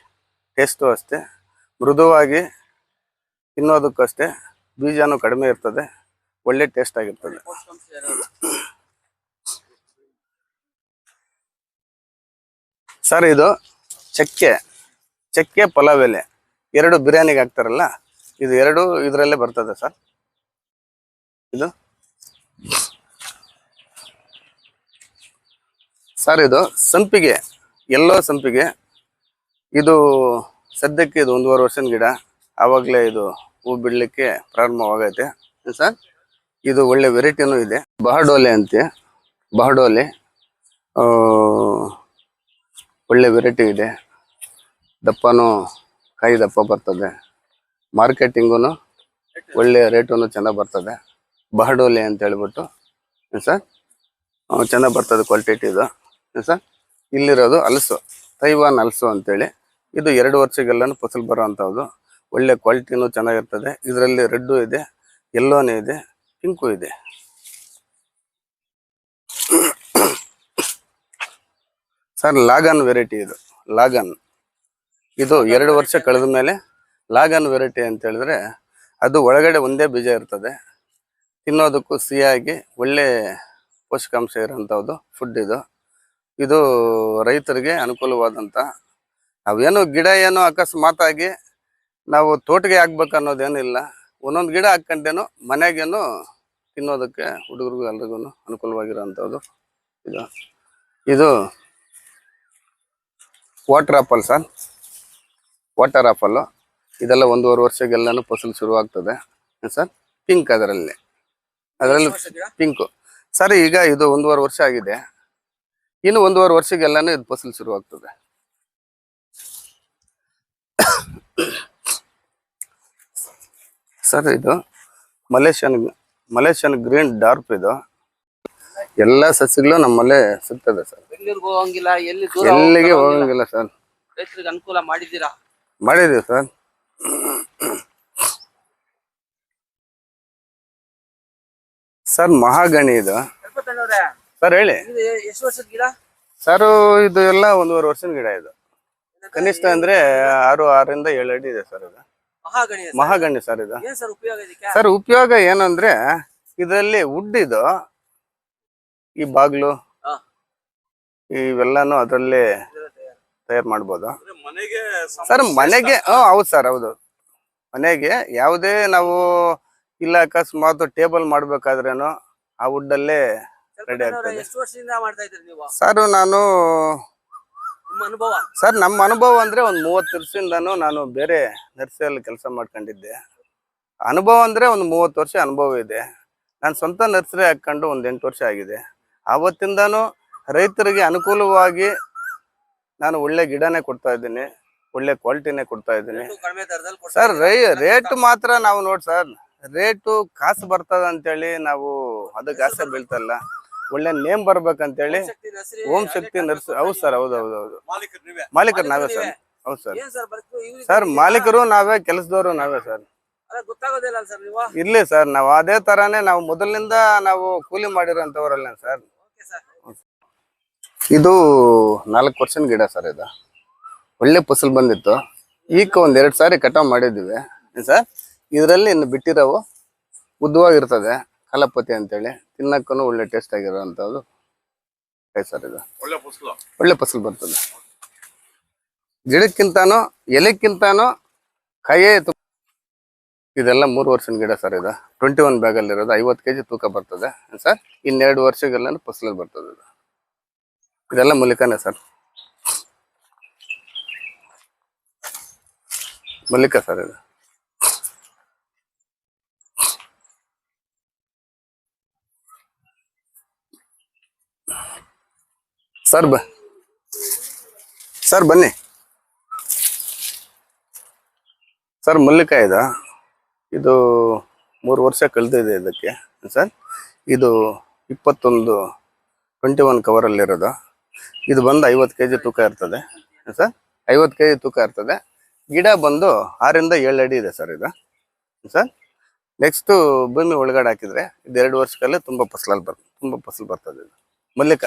ಟೇಸ್ಟು ಅಷ್ಟೇ, ಮೃದುವಾಗಿ ತಿನ್ನೋದಕ್ಕೂ ಅಷ್ಟೇ, ಬೀಜನೂ ಕಡಿಮೆ ಇರ್ತದೆ, ಒಳ್ಳೆ ಟೇಸ್ಟ್ ಆಗಿರ್ತದೆ. ಸರ್ ಇದು ಚಕ್ಕೆ ಪಲಾವ್ ಎಲೆ 2 ಬಿರಿಯಾನಿಗೆ ಹಾಕ್ತಾರಲ್ಲ, ಇದು 2 ಇದರಲ್ಲೇ ಬರ್ತದೆ ಸರ್. ಇದು ಸರ್ ಇದು ಸಂಪಿಗೆ, ಎಲ್ಲೋ ಸಂಪಿಗೆ. ಇದು ಸದ್ಯಕ್ಕೆ ಇದು 1.5 ವರ್ಷದ ಗಿಡ. ಆವಾಗಲೇ ಇದು ಹೂ ಬಿಡಲಿಕ್ಕೆ ಪ್ರಾರಂಭವಾಗೈತೆ ಸರ್. ಇದು ಒಳ್ಳೆ ವೆರೈಟಿನೂ ಇದೆ. ಬಹಡೋಲೆ ಅಂತೆ, ಬಹಡೋಲೆ ಒಳ್ಳೆ ವೆರೈಟಿ ಇದೆ. ದಪ್ಪನೂ ಕಾಯಿ ದಪ್ಪ ಬರ್ತದೆ. ಮಾರ್ಕೆಟಿಂಗೂ ಒಳ್ಳೆ ರೇಟೂ ಚೆನ್ನಾಗಿ ಬರ್ತದೆ. ಬಹಡೋಲೆ ಅಂತ ಹೇಳ್ಬಿಟ್ಟು ಸರ್ ಚೆನ್ನಾಗಿ ಬರ್ತದೆ ಕ್ವಾಲಿಟಿ ಇದು ಸರ್. ಇಲ್ಲಿರೋದು ಹಲಸು, ತೈವಾನ್ ಹಲಸು ಅಂತೇಳಿ. ಇದು 2 ವರ್ಷಗೆಲ್ಲನೂ ಫಸಲ್ ಬರೋ ಅಂಥದ್ದು. ಒಳ್ಳೆ ಕ್ವಾಲಿಟಿನೂ ಚೆನ್ನಾಗಿರ್ತದೆ. ಇದರಲ್ಲಿ ರೆಡ್ಡು ಇದೆ, ಯೆಲ್ಲೋನೇ ಇದೆ, ಪಿಂಕು ಇದೆ. ಸರ್ ಲಾಗನ್ ವೆರೈಟಿ ಇದು. ಲಾಗನ್ ಇದು 2 ವರ್ಷ ಕಳೆದ ಮೇಲೆ ಲಾಗನ್ ವೆರೈಟಿ ಅಂತ ಹೇಳಿದ್ರೆ ಅದು ಒಳಗಡೆ ಒಂದೇ ಬೀಜ ಇರ್ತದೆ. ತಿನ್ನೋದಕ್ಕೂ ಸಿಹಿಯಾಗಿ ಒಳ್ಳೆ ಪೋಷಕಾಂಶ ಇರೋಂಥದ್ದು ಫುಡ್ ಇದು. ಇದು ರೈತರಿಗೆ ಅನುಕೂಲವಾದಂಥ, ನಾವೇನು ಗಿಡ ಏನೋ ಅಕಸ್ಮಾತಾಗಿ ನಾವು ತೋಟಗೆ ಹಾಕ್ಬೇಕು ಅನ್ನೋದೇನಿಲ್ಲ. ಒಂದೊಂದು ಗಿಡ ಹಾಕ್ಕೊಂಡೇನು ಮನೆಗೇನು ತಿನ್ನೋದಕ್ಕೆ ಹುಡುಗರಿಗೂ ಎಲ್ರಿಗೂ ಅನುಕೂಲವಾಗಿರೋಂಥದ್ದು ಇದು. ಇದು water apple sir, water apple. ಇದೆಲ್ಲ 1.5 ವರ್ಷಕ್ಕೆಲ್ಲನೂ ಫಸಲು ಶುರುವಾಗ್ತದೆ ಸರ್. ಪಿಂಕ್ ಅದರಲ್ಲಿ ಪಿಂಕು ಸರ್. ಈಗ ಇದು 1.5 ವರ್ಷ ಆಗಿದೆ, ಇನ್ನು 1.5 ವರ್ಷಕ್ಕೆಲ್ಲನೂ ಇದು ಫಸಲು ಶುರುವಾಗ್ತದೆ. ಸರ್ ಇದು ಮಲೇಷಿಯನ್ ಗ್ರೀನ್ ಡಾರ್ಪ್. ಇದು ಎಲ್ಲ ಸಸ್ಯಗಳು ನಮ್ಮಲ್ಲೇ ಸಿಗ್ತದೆ ಸರ್. ಬೆಂಗಳೂರಿಗೆ ಹೋಗಂಗಿಲ್ಲ, ಎಲ್ಲಿಗೆ ಹೋಗಂಗಿಲ್ಲ ಸರ್. ರೈತರಿಗೆ ಅನುಕೂಲ ಮಾಡಿದ್ದೀರಾ? ಮಾಡಿದೀವಿ ಸರ್. ಸರ್ ಮಹಾಗಣಿ ಇದು ಸರ್. ಹೇಳಿ ಎಷ್ಟು ವರ್ಷದ ಗಿಡ ಸರ್? ಇದು ಎಲ್ಲ 1.5 ವರ್ಷದ ಗಿಡ. ಇದು ಕನಿಷ್ಠ ಅಂದ್ರೆ 6ರಿಂದ 7 ಅಡಿ ಇದೆ ಸರ್. ಇದು ಮಹಾಗಣಿ ಸರ್. ಇದು ಸರ್ ಉಪಯೋಗ ಏನಂದ್ರೆ ಇದರಲ್ಲಿ ವುಡ್, ಇದು ಈ ಬಾಗ್ಲು ಇವೆಲ್ಲಾನು ಅದರಲ್ಲೇ ತಯಾರು ಮಾಡ್ಬೋದು ಸರ್. ಮನೆಗೆ ಹೌದು ಸರ್, ಹೌದು. ಮನೆಗೆ ಯಾವುದೇ ನಾವು ಇಲ್ಲ ಅಕಸ್ಮಾತ್ ಟೇಬಲ್ ಮಾಡ್ಬೇಕಾದ್ರೇನು ಆ ವುಡ್ ಅಲ್ಲೇ ರೆಡಿ ಆಗ್ತದೆ ಸರ್. ನಾನು ಸರ್ ನಮ್ಮ ಅನುಭವ ಅಂದ್ರೆ ಒಂದು 30 ವರ್ಷದಿಂದನೂ ನಾನು ಬೇರೆ ನರ್ಸರಿಯಲ್ಲಿ ಕೆಲಸ ಮಾಡ್ಕೊಂಡಿದ್ದೆ. ಅನುಭವ ಅಂದ್ರೆ ಒಂದು 30 ವರ್ಷ ಅನುಭವ ಇದೆ. ನಾನು ಸ್ವಂತ ನರ್ಸರಿ ಹಾಕೊಂಡು ಒಂದು 8 ವರ್ಷ ಆಗಿದೆ. ಆವತ್ತಿಂದಾನು ರೈತರಿಗೆ ಅನುಕೂಲವಾಗಿ ನಾನು ಒಳ್ಳೆ ಗಿಡನೇ ಕೊಡ್ತಾ ಇದ್ದೀನಿ, ಒಳ್ಳೆ ಕ್ವಾಲಿಟಿನೇ ಕೊಡ್ತಾ ಇದ್ದೀನಿ ಸರ್. ರೇಟ್ ಮಾತ್ರ ನಾವು ನೋಡಿ ಸರ್, ರೇಟು ಕಾಸು ಬರ್ತದ ಅಂತೇಳಿ ನಾವು ಅದಕ್ಕೆ ಆಸೆ ಬೀಳ್ತಲ್ಲ. ಒಳ್ಳೆ ನೇಮ್ ಬರ್ಬೇಕಂತೇಳಿ ಓಂ ಶಕ್ತಿ ನರ್ಸರಿ. ಹೌದು ಸರ್, ಹೌದು. ಮಾಲೀಕರು ನಾವೇ ಸರ್. ಹೌದು ಸರ್. ಸರ್ ಮಾಲೀಕರು ನಾವೇ, ಕೆಲಸದವರು ನಾವೇ ಸರ್. ಇರ್ಲಿ ಸರ್, ನಾವು ಅದೇ ತರಾನೇ ನಾವು ಮೊದಲಿನಿಂದ ನಾವು ಕೂಲಿ ಮಾಡಿರೋಂಥವ್ರಲ್ಲ ಸರ್. ಇದು 4 ವರ್ಷದ ಗಿಡ ಸರ್. ಇದು ಒಳ್ಳೆ ಫಸಲು ಬಂದಿತ್ತು. ಈಗ ಒಂದ್ 2 ಸಾರಿ ಕಟಾವ್ ಮಾಡಿದ್ದೀವಿ ಸರ್. ಇದರಲ್ಲಿ ಇನ್ನು ಬಿಟ್ಟಿರೋವು ಉದ್ದವಾಗಿರ್ತದೆ, ಕಲಪತಿ ಅಂತೇಳಿ. ತಿನ್ನಕ್ಕೂ ಒಳ್ಳೆ ಟೇಸ್ಟ್ ಆಗಿರೋಂಥದ್ದು ಸರ್. ಇದು ಒಳ್ಳೆ ಫಸಲು ಬರ್ತದೆ. ಗಿಡಕ್ಕಿಂತಾನು ಎಲೆಕ್ಕಿಂತಾನು ಕಾಯೇ. ಇದೆಲ್ಲ 3 ವರ್ಷದ ಗಿಡ ಸರ್. ಇದು 21 ಬ್ಯಾಗಲ್ಲಿ ಇರೋದು, 50 kg ತೂಕ ಬರ್ತದೆ ಸರ್. ಇನ್ನು 2 ವರ್ಷಗೆಲ್ಲ ಫಸಲು ಬರ್ತದೆ. ಇದೆಲ್ಲ ಮಲ್ಲಿಕಾನೇ ಸರ್. ಮಲ್ಲಿಕ ಸರ್. ಇದು ಸರ್ ಸರ್ ಬನ್ನಿ ಸರ್. ಮಲ್ಲಿಕ ಇದು 3 ವರ್ಷ ಕಳೆದಿದೆ ಇದಕ್ಕೆ ಸರ್. ಇದು 21 ಕವರಲ್ಲಿರೋದು. ಇದು ಬಂದು 50 kg ತೂಕ ಇರ್ತದೆ ಸರ್. 50 kg ತೂಕ ಇರ್ತದೆ. ಗಿಡ ಬಂದು 6ರಿಂದ 7 ಅಡಿ ಇದೆ ಸರ್. ಇದು ಸರ್. ನೆಕ್ಸ್ಟು ಭೂಮಿ ಒಳಗಡೆ ಹಾಕಿದ್ರೆ ಇದು 2 ವರ್ಷದಲ್ಲೇ ತುಂಬ ಫಸಲು ಬರ್ತದೆ. ಇದು ಮಲ್ಲಿಕ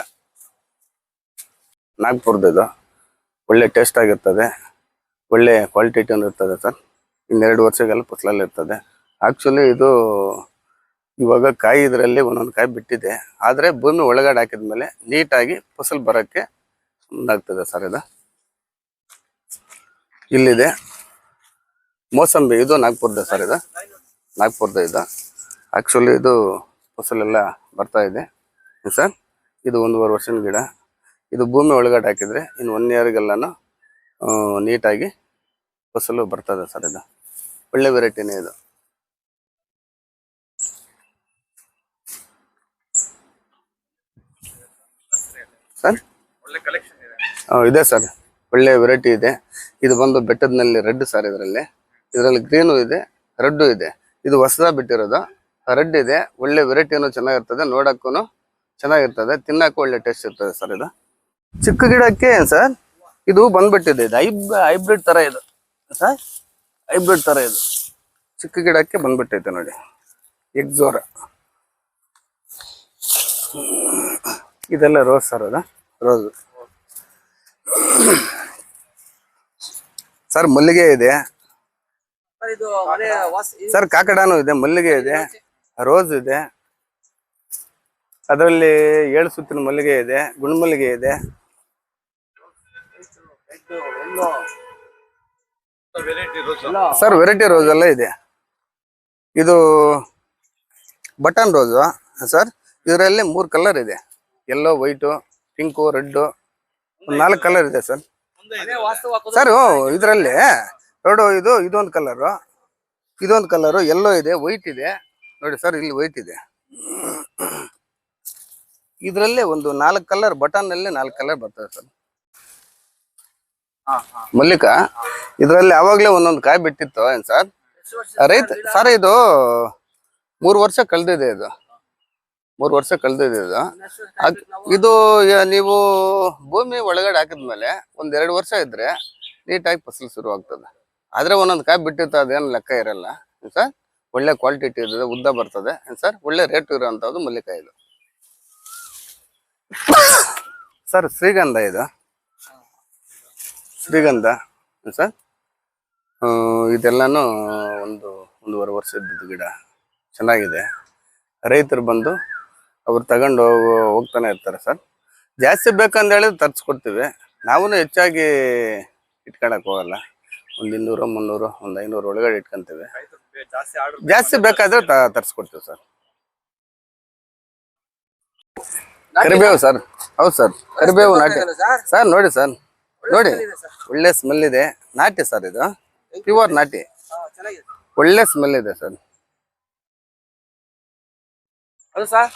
ನಾಗ್ಪುರದ್ದು. ಇದು ಒಳ್ಳೆ ಟೇಸ್ಟ್ ಆಗಿರ್ತದೆ, ಒಳ್ಳೆ ಕ್ವಾಲಿಟಿನೂ ಇರ್ತದೆ ಸರ್. ಇನ್ನು 2 ವರ್ಷಗೆಲ್ಲ ಫಸಲಲ್ಲಿ ಇರ್ತದೆ. ಆ್ಯಕ್ಚುಲಿ ಇದು ಇವಾಗ ಕಾಯಿ ಇದರಲ್ಲಿ ಒಂದೊಂದು ಕಾಯಿ ಬಿಟ್ಟಿದೆ, ಆದರೆ ಭೂಮಿ ಒಳಗಡೆ ಹಾಕಿದ್ಮೇಲೆ ನೀಟಾಗಿ ಫಸಲು ಬರೋಕ್ಕೆ ಮುಂದಾಗ್ತದೆ ಸರ್. ಇದು ಇಲ್ಲಿದೆ ಮೋಸಂಬಿ. ಇದು ನಾಗ್ಪುರದ ಸರ್. ಇದು ನಾಗ್ಪುರದ. ಇದು ಆ್ಯಕ್ಚುಲಿ ಇದು ಫಸಲೆಲ್ಲ ಬರ್ತಾ ಇದೆ ಸರ್. ಇದು 1.5 ವರ್ಷದ ಗಿಡ. ಇದು ಭೂಮಿ ಒಳಗಡೆ ಹಾಕಿದರೆ ಇನ್ನು 1 ಇಯರ್ಗೆಲ್ಲನೂ ನೀಟಾಗಿ ಫಸಲು ಬರ್ತದೆ ಸರ್. ಇದು ಒಳ್ಳೆ ವೆರೈಟಿನೇ ಇದು ಸರ್. ಇದೆ ಸರ್, ಒಳ್ಳೆ ವೆರೈಟಿ ಇದೆ. ಇದು ಬಂದು ಬೆಟ್ಟದಲ್ಲಿ ರೆಡ್ ಸರ್. ಇದರಲ್ಲಿ ಗ್ರೀನು ಇದೆ, ರೆಡ್ಡು ಇದೆ. ಇದು ಹೊಸದಾಗಿ ಬಿಟ್ಟಿರೋದು. ರೆಡ್ ಇದೆ, ಒಳ್ಳೆ ವೆರೈಟಿನೂ ಚೆನ್ನಾಗಿರ್ತದೆ, ನೋಡಕ್ಕೂ ಚೆನ್ನಾಗಿರ್ತದೆ, ತಿನ್ನಕ್ಕೂ ಒಳ್ಳೆ ಟೇಸ್ಟ್ ಇರ್ತದೆ ಸರ್. ಇದು ಚಿಕ್ಕ ಗಿಡಕ್ಕೆ ಸರ್ ಇದು ಬಂದ್ಬಿಟ್ಟಿದೆ. ಇದು ಹೈಬ್ರಿಡ್ ತರ ಇದು ಸರ್. ಹೈಬ್ರಿಡ್ ತರ ಇದು ಚಿಕ್ಕ ಗಿಡಕ್ಕೆ ಬಂದ್ಬಿಟ್ಟೈತೆ ನೋಡಿ. ಎಕ್ಸೋರ. ಇದೆಲ್ಲ ರೋಸ್ ಸರ್. ಅದು ರೋಸ್. ಸರ್ ಮಲ್ಲಿಗೆ ಇದೆ ಸರ್ ಇದು ಮನೆ ಸರ್, ಕಾಕಡಾನು ಇದೆ, ಮಲ್ಲಿಗೆ ಇದೆ, ರೋಸ್ ಇದೆ, ಅದರಲ್ಲಿ 7 ಸುತ್ತಿನ ಮಲ್ಲಿಗೆ ಇದೆ, ಗುಂಡ್ಮಲ್ಲಿಗೆ ಇದೆ. Variety rose sir variety rose ಎಲ್ಲ ಇದೆ. ಇದು ಬಟನ್ ರೋಸು ಸರ್, ಇದರಲ್ಲಿ 3 ಕಲರ್ ಇದೆ, yellow, white, pink, red, 4 colour ಇದೆ ಸರ್. ಸರ್ ಇದರಲ್ಲಿ ನೋಡು, ಇದೊಂದು ಕಲರು, ಇದೊಂದು ಕಲರು, ಯೆಲ್ಲೋ ಇದೆ, ವೈಟ್ ಇದೆ ನೋಡಿ ಸರ್, ಇಲ್ಲಿ ವೈಟ್ ಇದೆ. ಇದರಲ್ಲಿ ಒಂದು 4 ಕಲರ್, ಬಟನ್ ಅಲ್ಲಿ 4 ಕಲರ್ ಬರ್ತದೆ ಸರ್. ಮಲ್ಲಿಕಾ ಇದರಲ್ಲಿ ಆವಾಗ್ಲೇ ಒಂದೊಂದು ಕಾಯಿ ಬಿಟ್ಟಿತ್ತು ಏನ್ ಸರ್? ರೈತ ಸರ್, ಇದು 3 ವರ್ಷ ಕಳೆದಿದೆ, ಇದು 3 ವರ್ಷ ಕಳೆದಿದೆ ಇದು. ಇದು ನೀವು ಭೂಮಿ ಒಳಗಡೆ ಹಾಕಿದ್ಮೇಲೆ 1-2 ವರ್ಷ ಇದ್ರೆ ನೀಟಾಗಿ ಫಸಲು ಶುರು ಆಗ್ತದೆ. ಆದ್ರೆ ಒಂದೊಂದು ಕಾಯಿ ಬಿಟ್ಟಿತ್ತು, ಅದೇನು ಲೆಕ್ಕ ಇರಲ್ಲ ಸರ್. ಒಳ್ಳೆ ಕ್ವಾಲಿಟಿ ಇರ್ತದೆ, ಉದ್ದ ಬರ್ತದೆ ಸರ್, ಒಳ್ಳೆ ರೇಟ್ ಇರೋಂಥದ್ದು ಮಲ್ಲಿಕಾಯಿ ಇದು. ಸರ್ ಶ್ರೀಗಂಧ ಇದು, ಶ್ರೀಗಂಧ ಸರ್. ಇದೆಲ್ಲಾನು 1-1.5 ವರ್ಷದ ಗಿಡ, ಚೆನ್ನಾಗಿದೆ. ರೈತರು ಬಂದು ಅವ್ರು ತಗೊಂಡು ಹೋಗ್ತಾನೆ ಇರ್ತಾರೆ ಸರ್. ಜಾಸ್ತಿ ಬೇಕಂತ ಹೇಳಿದ್ರೆ ತರಿಸ್ಕೊಡ್ತೀವಿ. ನಾವು ಹೆಚ್ಚಾಗಿ ಇಟ್ಕೊಳಕ್ ಹೋಗಲ್ಲ. 200, 300, 500 ಒಳಗಡೆ ಇಟ್ಕೊಂತೀವಿ. ಜಾಸ್ತಿ ಬೇಕಾದ್ರೆ ತರಿಸ್ಕೊಡ್ತೀವಿ ಸರ್. ಕರಿಬೇವು ಸರ್, ಹೌದು ಸರ್, ಕರಿಬೇವು ನಾಟಿ ಸರ್. ನೋಡಿ ಸರ್, ನೋಡಿ ಒಳ್ಳೆ ಸ್ಮೆಲ್ ಇದೆ, ನಾಟಿ ಸರ್, ಇದು ಪ್ಯೂರ್ ನಾಟಿ, ಒಳ್ಳೆ ಸ್ಮೆಲ್ ಇದೆ ಸರ್. ಸರ್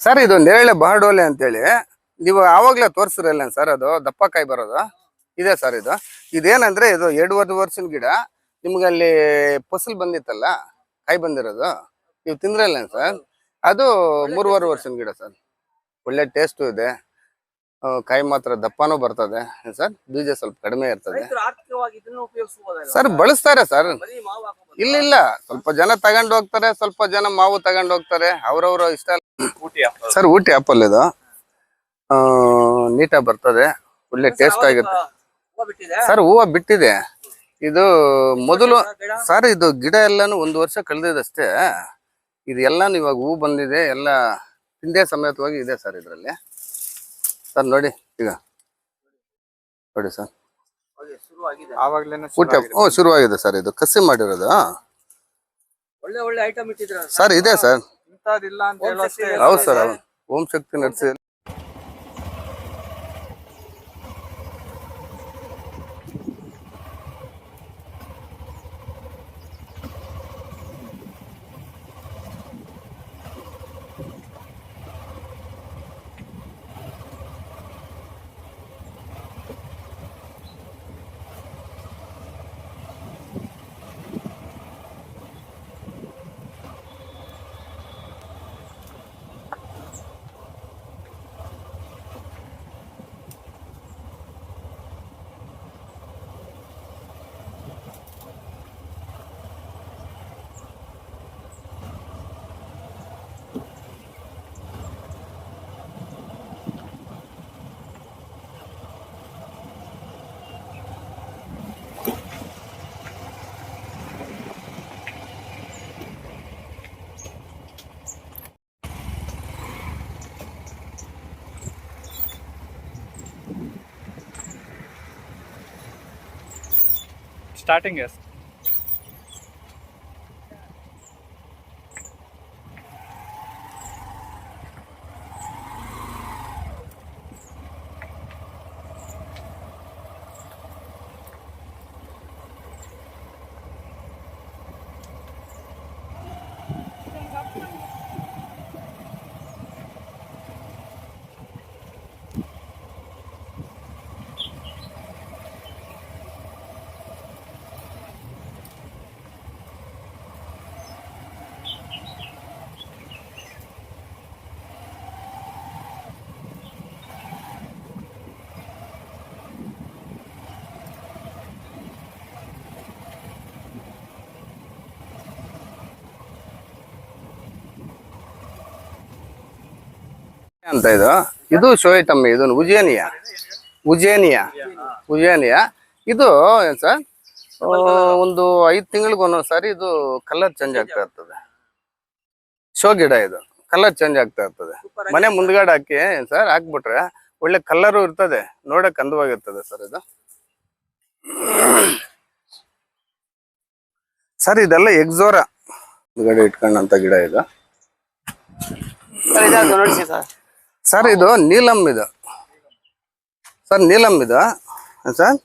ಸರ್ ಇದು ನೇರಳೆ ಬಾರ್ಡೋಲೆ ಅಂತೇಳಿ ನೀವು ಆವಾಗ್ಲೇ ತೋರಿಸಿರಲ್ಲ ಸರ್, ಅದು ದಪ್ಪ ಕಾಯಿ ಬರೋದು ಇದೆ ಸರ್. ಇದೇನಂದ್ರೆ ಇದು 2.5 ವರ್ಷದ ಗಿಡ. ನಿಮ್ಗೆ ಅಲ್ಲಿ ಫಸಲ್ ಬಂದಿತ್ತಲ್ಲ, ಕಾಯಿ ಬಂದಿರೋದು ನೀವು ತಿಂದ್ರಲ್ಲ ಸರ್, ಅದು 3.5 ವರ್ಷದ ಗಿಡ ಸರ್. ಒಳ್ಳೆ ಟೇಸ್ಟು ಇದೆ, ಕಾಯಿ ಮಾತ್ರ ದಪ್ಪನೂ ಬರ್ತದೆ ಸರ್, ಬೀಜ ಸ್ವಲ್ಪ ಕಡಿಮೆ ಇರ್ತದೆ ಸರ್. ಬಳಸ್ತಾರೆ ಸರ್, ಇಲ್ಲ ಸ್ವಲ್ಪ ಜನ ತಗೊಂಡು ಹೋಗ್ತಾರೆ, ಸ್ವಲ್ಪ ಜನ ಮಾವು ತಗೊಂಡು ಹೋಗ್ತಾರೆ, ಅವ್ರವ್ರ ಇಷ್ಟ ಸರ್. ಊಟಿ ಆಪಲ್ ಇದು ನೀಟಾಗಿ ಬರ್ತದೆ, ಒಳ್ಳೆ ಟೇಸ್ಟ್ ಆಗಿರುತ್ತೆ ಸರ್. ಹೂವು ಬಿಟ್ಟಿದೆ ಇದು ಮೊದಲು ಸರ್. ಇದು ಗಿಡ ಎಲ್ಲಾನು 1 ವರ್ಷ ಕಳೆದಿದಷ್ಟೇ. ಇದು ಎಲ್ಲಾನು ಇವಾಗ ಹೂ ಬಂದಿದೆ, ಎಲ್ಲ ಹಿಂದೆ ಸಮೇತವಾಗಿ ಇದೆ ಸರ್ ಇದರಲ್ಲಿ ಸರ್. ನೋಡಿ ಈಗ ನೋಡಿ ಸರ್, ಶುರುವಾಗಿದೆ ಸರ್. ಇದು ಕಸಿ ಮಾಡಿರೋದು ಒಳ್ಳೆ ಐಟಮ್ ಇಟ್ಟಿದ್ರ ಸರ್. ಇದೆ ಸರ್, ಇಂಥದಿಲ್ಲ ಅಂತ ಹೇಳೋಷ್ಟೇ. ಹೌದು sir, Om Shakti nursery. Starting S ಅಂತ ಇದು ಶೋ ಐಟಮ್, ಇದು ಉಜಿಯನಿಯಾ ಉಜೇನಿಯಾ ಇದು ಏನ್ ಸರ್ ಒಂದು 5 ತಿಂಗಳಿಗೆ ಒಂದೊಂದ್ ಸಾರಿ ಇದು ಕಲರ್ ಚೇಂಜ್ ಆಗ್ತಾ ಇರ್ತದೆ. ಶೋ ಗಿಡ ಇದು ಕಲರ್ ಚೇಂಜ್ ಆಗ್ತಾ ಇರ್ತದೆ. ಮನೆ ಮುಂದ್ಗಡೆ ಹಾಕಿ ಸರ್ ಹಾಕ್ಬಿಟ್ರೆ ಒಳ್ಳೆ ಕಲರು ಇರ್ತದೆ, ನೋಡಕ್ ಅಂದವಾಗಿರ್ತದೆ ಸರ್ ಇದು. ಸರ್ ಇದೆಲ್ಲ ಎಕ್ಸೋರಾ ಮುಂದ್ಗಡೆ ಇಟ್ಕೊಂಡಂತ ಗಿಡ ಇದು. ಸರ್ ಇದು ನೀಲಂ ಇದು ಸರ್, ನೀಲಂ ಇದು ಸರ್,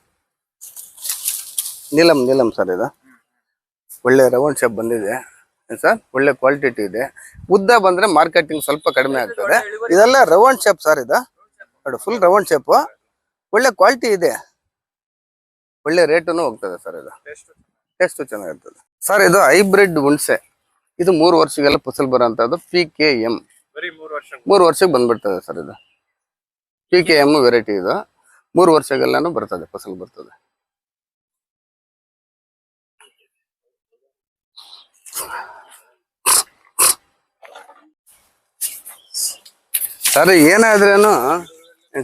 ನೀಲಂ ಸರ್. ಇದು ಒಳ್ಳೆ ರೌಂಡ್ ಶೇಪ್ ಬಂದಿದೆ ಸರ್, ಒಳ್ಳೆ ಕ್ವಾಲಿಟಿ ಇದೆ. ಉದ್ದ ಬಂದ್ರೆ ಮಾರ್ಕೆಟಿಂಗ್ ಸ್ವಲ್ಪ ಕಡಿಮೆ ಆಗ್ತದೆ. ಇದೆಲ್ಲ ರೌಂಡ್ ಶೇಪ್ ಸರ್, ಇದು ಫುಲ್ ರೌಂಡ್ ಶೇಪ್, ಒಳ್ಳೆ ಕ್ವಾಲಿಟಿ ಇದೆ, ಒಳ್ಳೆ ರೇಟುನು ಹೋಗ್ತದೆ ಸರ್. ಇದು ಟೇಸ್ಟ್ ಚೆನ್ನಾಗಿರ್ತದೆ ಸರ್. ಇದು ಹೈಬ್ರಿಡ್ ಹುಣಸೆ, ಇದು 3 ವರ್ಷಕ್ಕೆಲ್ಲ ಫಸಲ್ ಬರೋಂಥದ್ದು. PKM 3 ವರ್ಷಕ್ಕೆ ಬಂದ್ಬಿಡ್ತದೆ ಸರ್. ಇದು PKM ವೆರೈಟಿ, ಇದು 3 ವರ್ಷಕ್ಕೆಲ್ಲಾನು ಬರ್ತದೆ, ಫಸಲ್ ಬರ್ತದೆ. ಸರ್ ಏನಾದ್ರೇನು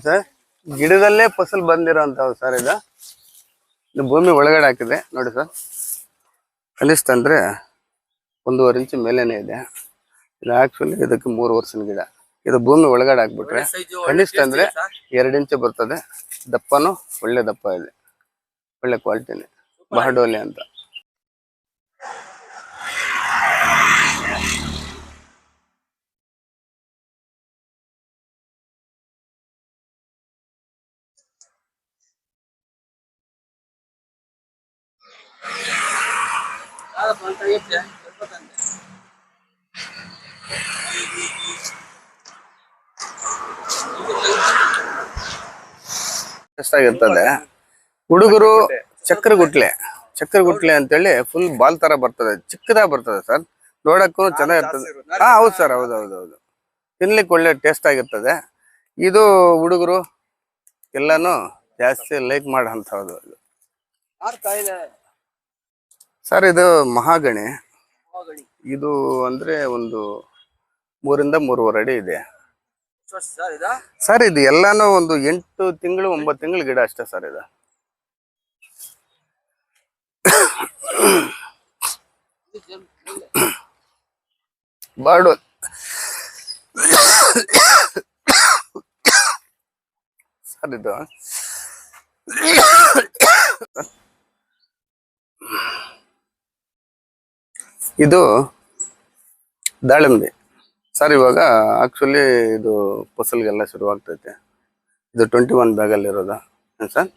ಸರ್, ಗಿಡದಲ್ಲೇ ಫಸಲ್ ಬಂದಿರೋಂಥವು ಸರ್. ಇದು ಭೂಮಿ ಒಳಗಡೆ ಹಾಕಿದೆ ನೋಡಿ ಸರ್. ಕನಿಷ್ಠ ಅಂದ್ರೆ 1.5 ಇಂಚ್ ಮೇಲೇನೆ ಇದೆ. ಇದು ಆಕ್ಚುಲಿ ಇದಕ್ಕೆ 3 ವರ್ಷದ ಗಿಡ. ಇದು ಭೂಮಿ ಒಳಗಡೆ ಹಾಕ್ಬಿಟ್ರೆ ಕನಿಷ್ಠ ಅಂದ್ರೆ 2 ಇಂಚ್ ಬರ್ತದೆ. ದಪ್ಪನು ಒಳ್ಳೆ ದಪ್ಪ ಇದೆ, ಒಳ್ಳೆ ಕ್ವಾಲಿಟಿನೇ, ಬಹಡೋಲಿ ಅಂತ. ಎಷ್ಟಾಗಿರ್ತದೆ ಹುಡುಗರು. ಚಕ್ರಗುಟ್ಲೆ ಅಂತೇಳಿ ಫುಲ್ ಬಾಲ್ ತರ ಬರ್ತದೆ, ಚಿಕ್ಕದಾಗಿ ಬರ್ತದೆ ಸರ್. ನೋಡಕ್ಕೂ ಚೆನ್ನಾಗಿರ್ತದೆ. ಹೌದು ಸರ್, ಹೌದು. ತಿನ್ಲಿಕ್ಕೆ ಒಳ್ಳೆ ಟೇಸ್ಟ್ ಆಗಿರ್ತದೆ. ಇದು ಹುಡುಗರು ಎಲ್ಲಾನು ಜಾಸ್ತಿ ಲೈಕ್ ಮಾಡೋಂಥದ್ದು ಸರ್. ಇದು ಮಹಾಗಣಿ. ಇದು ಅಂದ್ರೆ ಒಂದು 3 ಇಂದ 3.5 ಅಡಿ ಇದೆ ಸರ್. ಇದು ಎಲ್ಲಾನು ಒಂದು 8 ತಿಂಗಳು 9 ತಿಂಗಳು ಗಿಡ ಅಷ್ಟೇ ಸರ್. ಇದು ಬಾಡು ಸರ್. ಇದು ದಾಳಿಂಬೆ ಸರ್. ಇವಾಗ ಆಕ್ಚುಲಿ ಇದು ಫಸಲ್ಗೆಲ್ಲ ಶುರುವಾಗ್ತೈತೆ. ಇದು 21 ಬ್ಯಾಗಲ್ಲಿ ಇರೋದು ಸರ್.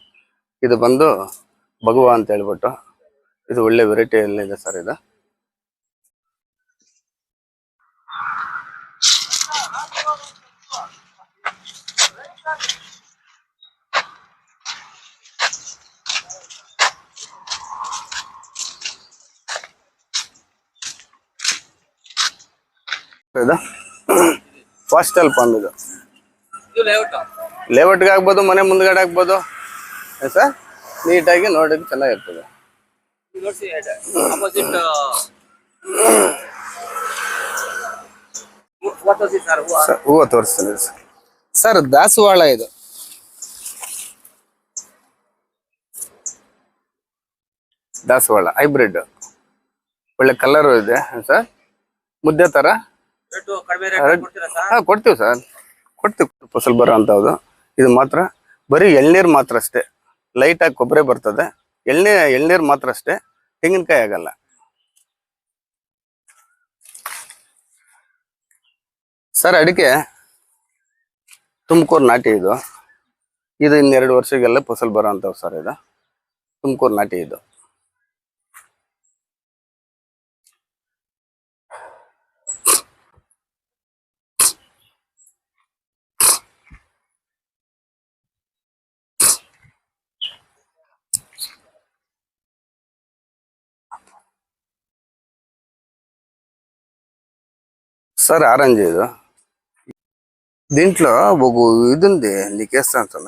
ಇದು ಬಂದು ಭಗವ ಅಂತ ಹೇಳ್ಬಿಟ್ಟು, ಇದು ಒಳ್ಳೆ ವೆರೈಟಿಯಲ್ಲಿ ಇದೆ ಸರ್. ಇದು ಫಾಸ್ಟಲ್ ಪಾಮ್. ಇದು ಲೇಔಟ್ಗೆ ಆಗ್ಬೋದು, ಮನೆ ಮುಂದ್ಗಡೆ ಆಗ್ಬೋದು ಸರ್. ನೀಟಾಗಿ ನೋಡೋಕೆ ಚೆನ್ನಾಗಿರ್ತದೆ. ಹೂವು ತೋರಿಸ್ತೀನಿ ಸರ್. ದಾಸವಾಳ ಇದು ದಾಸವಾಳ ಹೈಬ್ರಿಡ್, ಒಳ್ಳೆ ಕಲರ್ ಇದೆ ಸರ್. ಮುದ್ದೆ ತರ ಕೊಡ್ತೀವಿ ಸರ್, ಕೊಡ್ತೀವಿ. ಫಸಲ್ ಬರೋ ಅಂತವ್ದು. ಇದು ಮಾತ್ರ ಬರೀ ಎಳ್ನೀರು ಮಾತ್ರ ಅಷ್ಟೇ, ಲೈಟ್ ಆಗಿ ಕೊಬ್ಬರಿ ಬರ್ತದೆ. ಎಳ್ನೀರು ಮಾತ್ರ ಅಷ್ಟೇ, ತೆಂಗಿನಕಾಯಿ ಆಗಲ್ಲ ಸರ್. ಅಡಿಕೆ ತುಮಕೂರು ನಾಟಿ. ಇದು ಇನ್ನು 2 ವರ್ಷಕ್ಕೆಲ್ಲ ಫಸಲ್ ಬರೋ ಅಂತವ್ ಸರ್. ಇದು ತುಮಕೂರು ನಾಟಿ. ಇದು సార్ ఆరెంజ్ ఇది దీంట్లో ఒక ఇది ఉంది నీకు వేస్తాను సార్